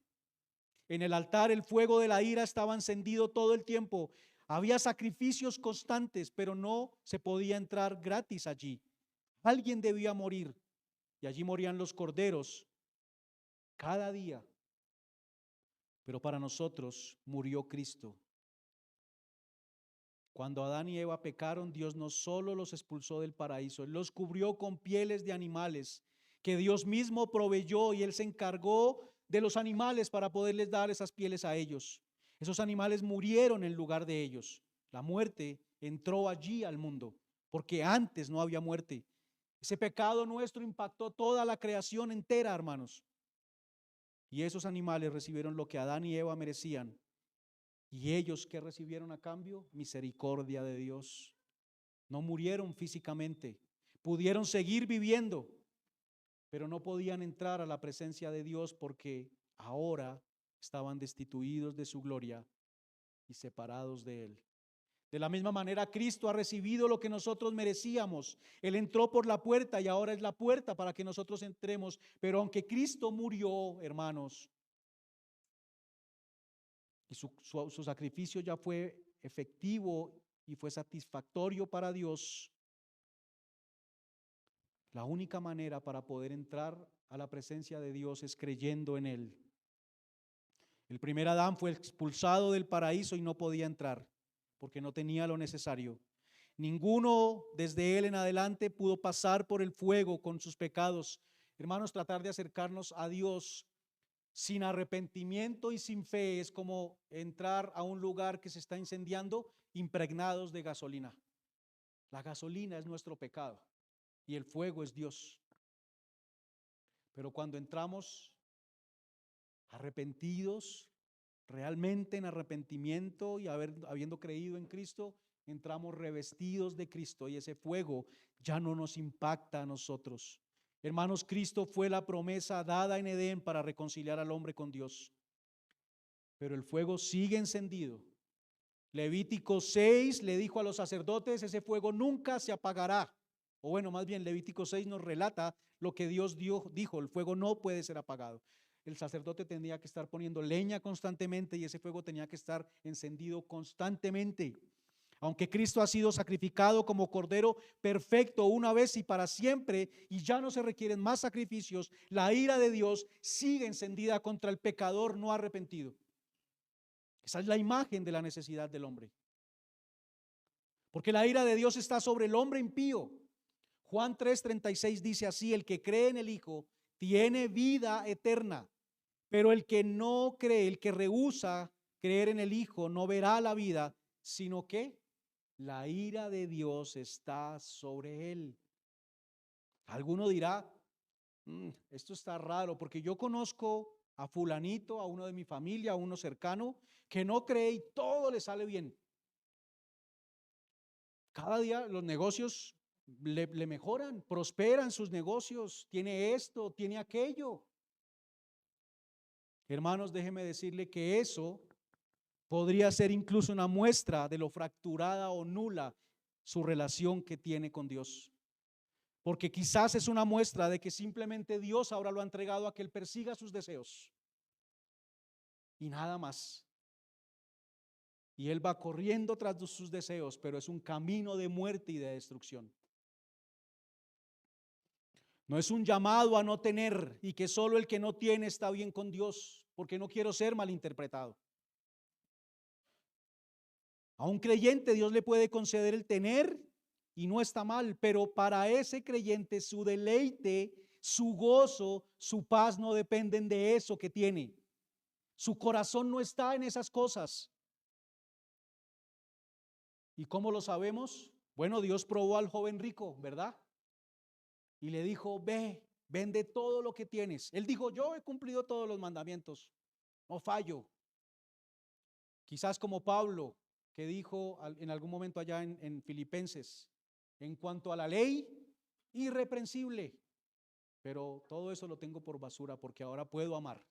En el altar el fuego de la ira estaba encendido todo el tiempo. Había sacrificios constantes, pero no se podía entrar gratis allí. Alguien debía morir y allí morían los corderos cada día. Pero para nosotros murió Cristo. Cuando Adán y Eva pecaron, Dios no solo los expulsó del paraíso, Él los cubrió con pieles de animales que Dios mismo proveyó y Él se encargó de los animales para poderles dar esas pieles a ellos. Esos animales murieron en lugar de ellos. La muerte entró allí al mundo, porque antes no había muerte. Ese pecado nuestro impactó toda la creación entera, hermanos. Y esos animales recibieron lo que Adán y Eva merecían. ¿Y ellos qué recibieron a cambio? Misericordia de Dios. No murieron físicamente, pudieron seguir viviendo, pero no podían entrar a la presencia de Dios porque ahora estaban destituidos de su gloria y separados de Él. De la misma manera, Cristo ha recibido lo que nosotros merecíamos. Él entró por la puerta y ahora es la puerta para que nosotros entremos. Pero aunque Cristo murió, hermanos, y su sacrificio ya fue efectivo y fue satisfactorio para Dios, la única manera para poder entrar a la presencia de Dios es creyendo en Él. El primer Adán fue expulsado del paraíso y no podía entrar porque no tenía lo necesario. Ninguno desde él en adelante pudo pasar por el fuego con sus pecados. Hermanos, tratar de acercarnos a Dios sin arrepentimiento y sin fe es como entrar a un lugar que se está incendiando impregnados de gasolina. La gasolina es nuestro pecado y el fuego es Dios. Pero cuando entramos arrepentidos, realmente en arrepentimiento y habiendo creído en Cristo, entramos revestidos de Cristo y ese fuego ya no nos impacta a nosotros. Hermanos, Cristo fue la promesa dada en Edén para reconciliar al hombre con Dios, pero el fuego sigue encendido. Levítico 6 le dijo a los sacerdotes: ese fuego nunca se apagará. O bueno, más bien Levítico 6 nos relata lo que Dios dijo: el fuego no puede ser apagado. El sacerdote tenía que estar poniendo leña constantemente y ese fuego tenía que estar encendido constantemente. Aunque Cristo ha sido sacrificado como cordero perfecto una vez y para siempre, y ya no se requieren más sacrificios, la ira de Dios sigue encendida contra el pecador no arrepentido. Esa es la imagen de la necesidad del hombre. Porque la ira de Dios está sobre el hombre impío. Juan 3:36 dice así: el que cree en el Hijo tiene vida eterna, pero el que no cree, el que rehúsa creer en el Hijo, no verá la vida, sino que la ira de Dios está sobre él. Alguno dirá: esto está raro, porque yo conozco a fulanito, a uno de mi familia, a uno cercano, que no cree y todo le sale bien. Cada día los negocios le mejoran, prosperan sus negocios, tiene esto, tiene aquello. Hermanos, déjeme decirle que eso podría ser incluso una muestra de lo fracturada o nula su relación que tiene con Dios. Porque quizás es una muestra de que simplemente Dios ahora lo ha entregado a que él persiga sus deseos y nada más. Y él va corriendo tras sus deseos, pero es un camino de muerte y de destrucción. No es un llamado a no tener y que solo el que no tiene está bien con Dios, porque no quiero ser malinterpretado. A un creyente Dios le puede conceder el tener y no está mal, pero para ese creyente su deleite, su gozo, su paz no dependen de eso que tiene. Su corazón no está en esas cosas. ¿Y cómo lo sabemos? Bueno, Dios probó al joven rico, ¿verdad? Y le dijo: ve, vende todo lo que tienes. Él dijo: yo he cumplido todos los mandamientos, no fallo. Quizás como Pablo, que dijo en algún momento allá en Filipenses: en cuanto a la ley, irreprensible, pero todo eso lo tengo por basura porque ahora puedo amar.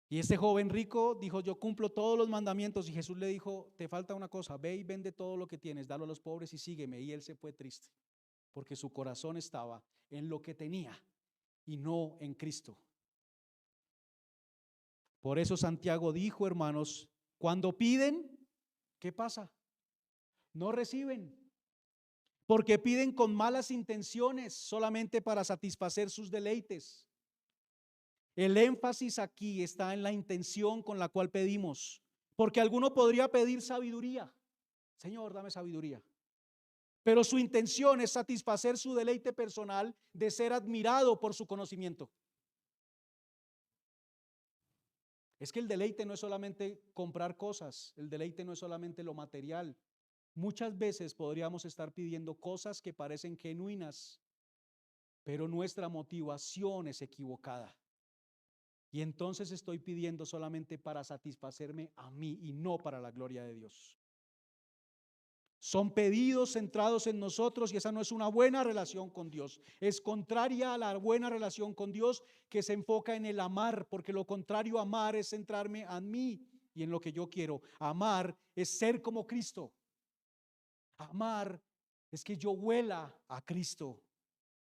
Y este joven rico dijo: yo cumplo todos los mandamientos. Y Jesús le dijo: te falta una cosa, ve y vende todo lo que tienes, dalo a los pobres y sígueme. Y él se fue triste porque su corazón estaba en lo que tenía y no en Cristo. Por eso Santiago dijo, hermanos, cuando piden, ¿qué pasa? No reciben, porque piden con malas intenciones solamente para satisfacer sus deleites. El énfasis aquí está en la intención con la cual pedimos, porque alguno podría pedir sabiduría: Señor, dame sabiduría. Pero su intención es satisfacer su deleite personal de ser admirado por su conocimiento. Es que el deleite no es solamente comprar cosas, el deleite no es solamente lo material. Muchas veces podríamos estar pidiendo cosas que parecen genuinas, pero nuestra motivación es equivocada. Y entonces estoy pidiendo solamente para satisfacerme a mí y no para la gloria de Dios. Son pedidos centrados en nosotros y esa no es una buena relación con Dios. Es contraria a la buena relación con Dios que se enfoca en el amar, porque lo contrario a amar es centrarme en mí y en lo que yo quiero. Amar es ser como Cristo. Amar es que yo huela a Cristo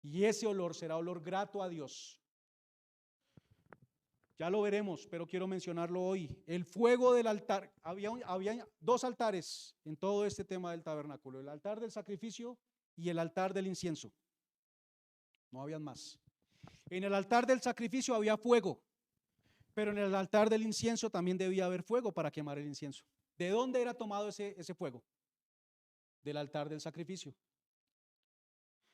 y ese olor será olor grato a Dios. Ya lo veremos, pero quiero mencionarlo hoy. El fuego del altar. Había dos altares en todo este tema del tabernáculo: el altar del sacrificio y el altar del incienso. No habían más. En el altar del sacrificio había fuego, pero en el altar del incienso también debía haber fuego para quemar el incienso. ¿De dónde era tomado ese fuego? Del altar del sacrificio.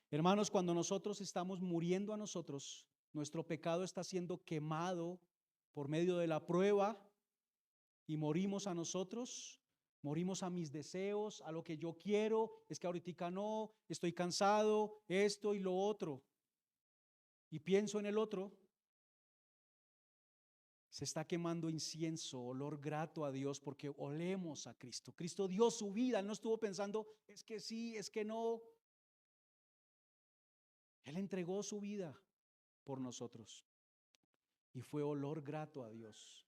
Hermanos, cuando nosotros estamos muriendo a nosotros, nuestro pecado está siendo quemado por medio de la prueba y morimos a nosotros, morimos a mis deseos, a lo que yo quiero. Es que ahorita no, estoy cansado, esto y lo otro, y pienso en el otro. Se está quemando incienso, olor grato a Dios, porque olemos a Cristo. Cristo dio su vida, Él no estuvo pensando, es que sí, es que no. Él entregó su vida por nosotros y fue olor grato a Dios.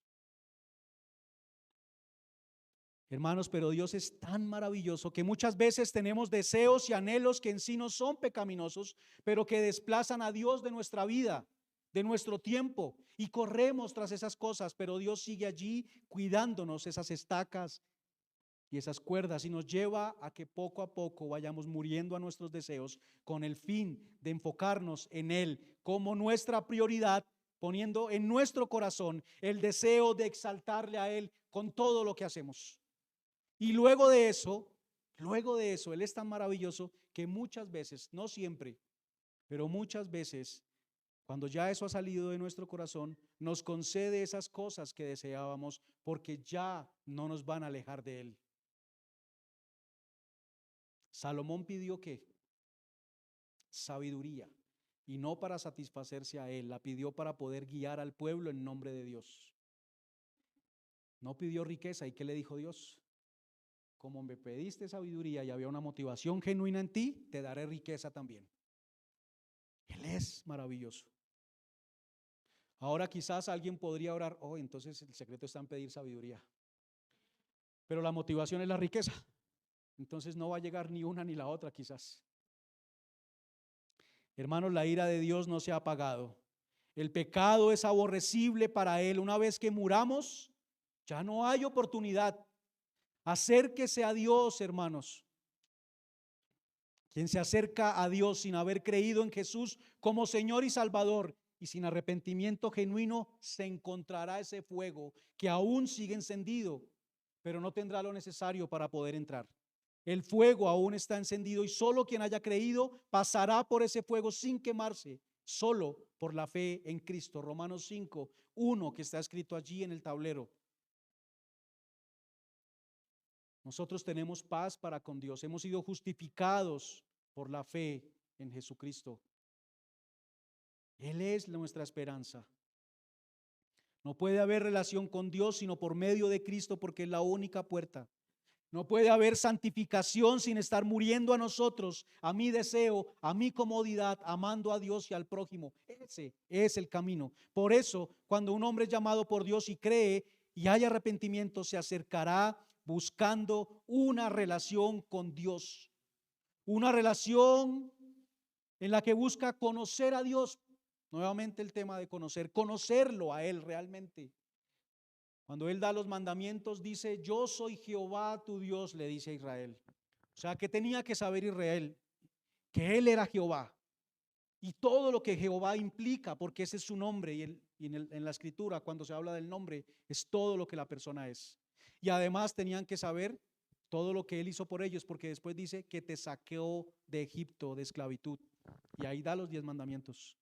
Hermanos, pero Dios es tan maravilloso que muchas veces tenemos deseos y anhelos que en sí no son pecaminosos, pero que desplazan a Dios de nuestra vida, de nuestro tiempo, y corremos tras esas cosas, pero Dios sigue allí cuidándonos esas estacas y esas cuerdas y nos lleva a que poco a poco vayamos muriendo a nuestros deseos con el fin de enfocarnos en Él como nuestra prioridad, poniendo en nuestro corazón el deseo de exaltarle a Él con todo lo que hacemos. Y luego de eso, Él es tan maravilloso que muchas veces, no siempre, pero muchas veces, cuando ya eso ha salido de nuestro corazón, nos concede esas cosas que deseábamos porque ya no nos van a alejar de Él. Salomón pidió ¿qué? Sabiduría, y no para satisfacerse a él, la pidió para poder guiar al pueblo en nombre de Dios. No pidió riqueza. ¿Y qué le dijo Dios? Como me pediste sabiduría y había una motivación genuina en ti, te daré riqueza también. Él es maravilloso. Ahora quizás alguien podría orar, oh, entonces el secreto está en pedir sabiduría, pero la motivación es la riqueza. Entonces no va a llegar ni una ni la otra quizás. Hermanos, la ira de Dios no se ha apagado. El pecado es aborrecible para Él. Una vez que muramos, ya no hay oportunidad. Acérquese a Dios, hermanos. Quien se acerca a Dios sin haber creído en Jesús como Señor y Salvador y sin arrepentimiento genuino, se encontrará ese fuego que aún sigue encendido, pero no tendrá lo necesario para poder entrar. El fuego aún está encendido y solo quien haya creído pasará por ese fuego sin quemarse, solo por la fe en Cristo. Romanos 5:1, que está escrito allí en el tablero. Nosotros tenemos paz para con Dios, hemos sido justificados por la fe en Jesucristo. Él es nuestra esperanza. No puede haber relación con Dios sino por medio de Cristo, porque es la única puerta. No puede haber santificación sin estar muriendo a nosotros, a mi deseo, a mi comodidad, amando a Dios y al prójimo. Ese es el camino. Por eso, cuando un hombre es llamado por Dios y cree y hay arrepentimiento, se acercará buscando una relación con Dios. Una relación en la que busca conocer a Dios. Nuevamente el tema de conocerlo a Él realmente. Cuando Él da los mandamientos, dice, yo soy Jehová tu Dios, le dice a Israel. O sea, que tenía que saber Israel que Él era Jehová y todo lo que Jehová implica, porque ese es su nombre y en la escritura cuando se habla del nombre es todo lo que la persona es. Y además tenían que saber todo lo que Él hizo por ellos, porque después dice que te saqueó de Egipto, de esclavitud, y ahí da los 10 mandamientos.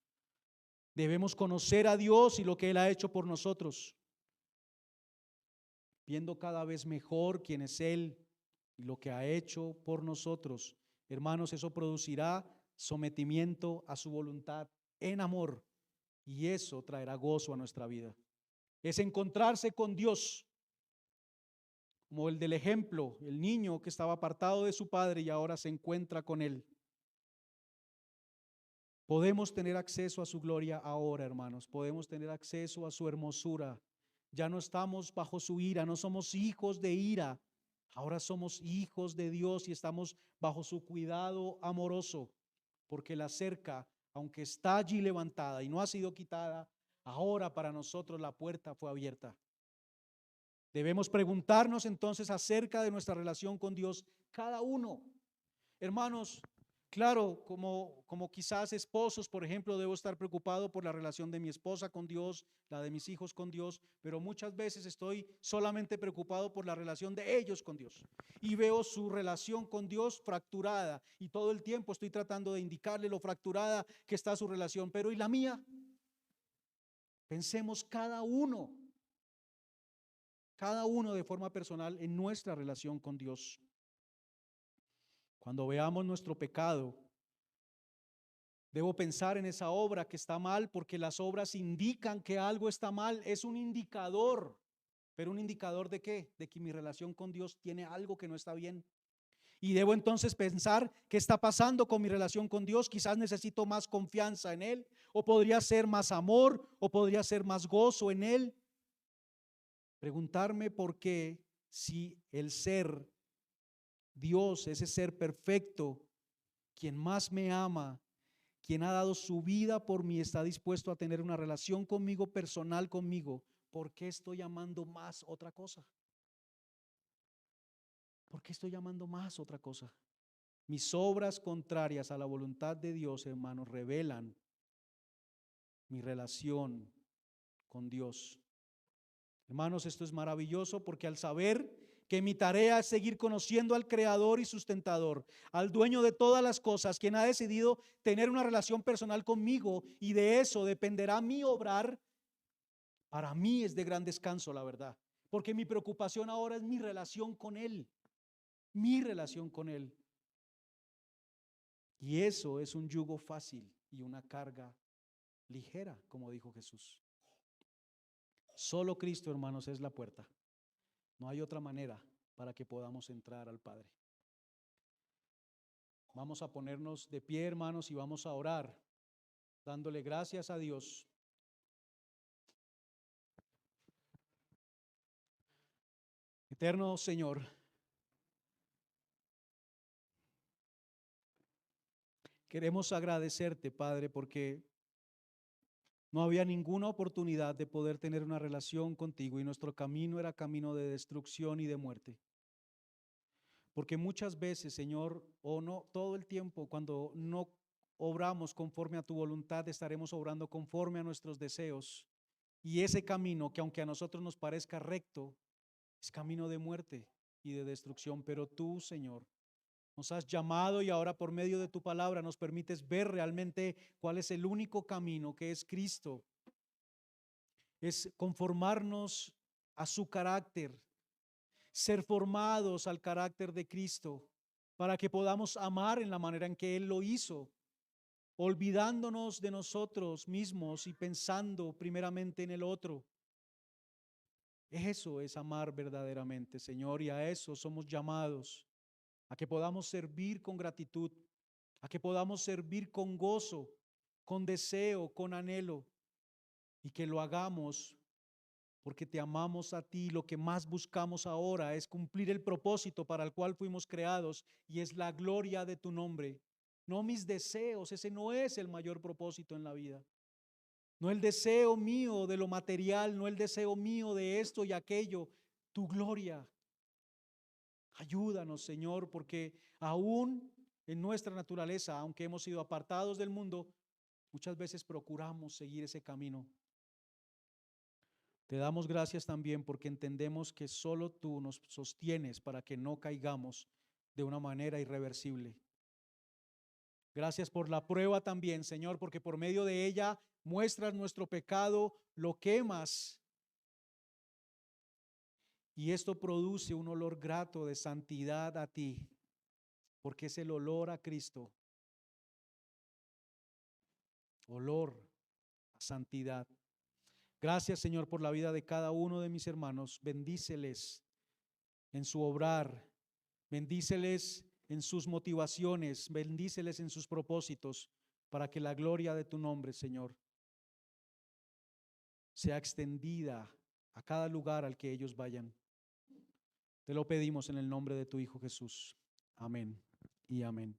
Debemos conocer a Dios y lo que Él ha hecho por nosotros. viendo cada vez mejor quién es Él y lo que ha hecho por nosotros. Hermanos, eso producirá sometimiento a su voluntad en amor, y eso traerá gozo a nuestra vida. Es encontrarse con Dios, como el del ejemplo, el niño que estaba apartado de su padre y ahora se encuentra con Él. Podemos tener acceso a su gloria ahora, hermanos. Podemos tener acceso a su hermosura. Ya no estamos bajo su ira, no somos hijos de ira. Ahora somos hijos de Dios y estamos bajo su cuidado amoroso, porque la cerca, aunque está allí levantada y no ha sido quitada, ahora para nosotros la puerta fue abierta. Debemos preguntarnos entonces acerca de nuestra relación con Dios, cada uno. Hermanos, claro, como quizás esposos, por ejemplo, debo estar preocupado por la relación de mi esposa con Dios, la de mis hijos con Dios, pero muchas veces estoy solamente preocupado por la relación de ellos con Dios y veo su relación con Dios fracturada y todo el tiempo estoy tratando de indicarle lo fracturada que está su relación, pero ¿y la mía? Pensemos cada uno de forma personal en nuestra relación con Dios. Cuando veamos nuestro pecado, debo pensar en esa obra que está mal, porque las obras indican que algo está mal. Es un indicador, pero ¿un indicador de qué? De que mi relación con Dios tiene algo que no está bien. Y debo entonces pensar qué está pasando con mi relación con Dios. Quizás necesito más confianza en Él, o podría ser más amor, o podría ser más gozo en Él. Preguntarme por qué, si el ser Dios, ese ser perfecto, quien más me ama, quien ha dado su vida por mí, está dispuesto a tener una relación conmigo, personal conmigo, ¿por qué estoy amando más otra cosa? ¿Por qué estoy amando más otra cosa? Mis obras contrarias a la voluntad de Dios, hermanos, revelan mi relación con Dios. Hermanos, esto es maravilloso, porque al saber que mi tarea es seguir conociendo al Creador y sustentador, al dueño de todas las cosas, quien ha decidido tener una relación personal conmigo, y de eso dependerá mi obrar, para mí es de gran descanso, la verdad, porque mi preocupación ahora es mi relación con Él, mi relación con Él. Y eso es un yugo fácil y una carga ligera, como dijo Jesús. Solo Cristo, hermanos, es la puerta. No hay otra manera para que podamos entrar al Padre. Vamos a ponernos de pie, hermanos, y vamos a orar, dándole gracias a Dios. Eterno Señor, queremos agradecerte, Padre, porque no había ninguna oportunidad de poder tener una relación contigo y nuestro camino era camino de destrucción y de muerte. Porque muchas veces, Señor, o no todo el tiempo, cuando no obramos conforme a tu voluntad, estaremos obrando conforme a nuestros deseos. Y ese camino, que aunque a nosotros nos parezca recto, es camino de muerte y de destrucción. Pero tú, Señor, nos has llamado y ahora por medio de tu palabra nos permites ver realmente cuál es el único camino, que es Cristo. Es conformarnos a su carácter, ser formados al carácter de Cristo, para que podamos amar en la manera en que Él lo hizo, olvidándonos de nosotros mismos y pensando primeramente en el otro. Eso es amar verdaderamente, Señor, y a eso somos llamados, a que podamos servir con gratitud, a que podamos servir con gozo, con deseo, con anhelo, y que lo hagamos porque te amamos a ti. Lo que más buscamos ahora es cumplir el propósito para el cual fuimos creados, y es la gloria de tu nombre. No mis deseos, ese no es el mayor propósito en la vida. No el deseo mío de lo material, no el deseo mío de esto y aquello, tu gloria. Ayúdanos, Señor, porque aún en nuestra naturaleza, aunque hemos sido apartados del mundo, muchas veces procuramos seguir ese camino. Te damos gracias también porque entendemos que solo tú nos sostienes para que no caigamos de una manera irreversible. Gracias por la prueba también, Señor, porque por medio de ella muestras nuestro pecado, lo quemas Y esto produce un olor grato de santidad a ti, porque es el olor a Cristo. Olor a santidad. Gracias, Señor, por la vida de cada uno de mis hermanos. Bendíceles en su obrar. Bendíceles en sus motivaciones. Bendíceles en sus propósitos, para que la gloria de tu nombre, Señor, sea extendida a cada lugar al que ellos vayan. Te lo pedimos en el nombre de tu Hijo Jesús. Amén y amén.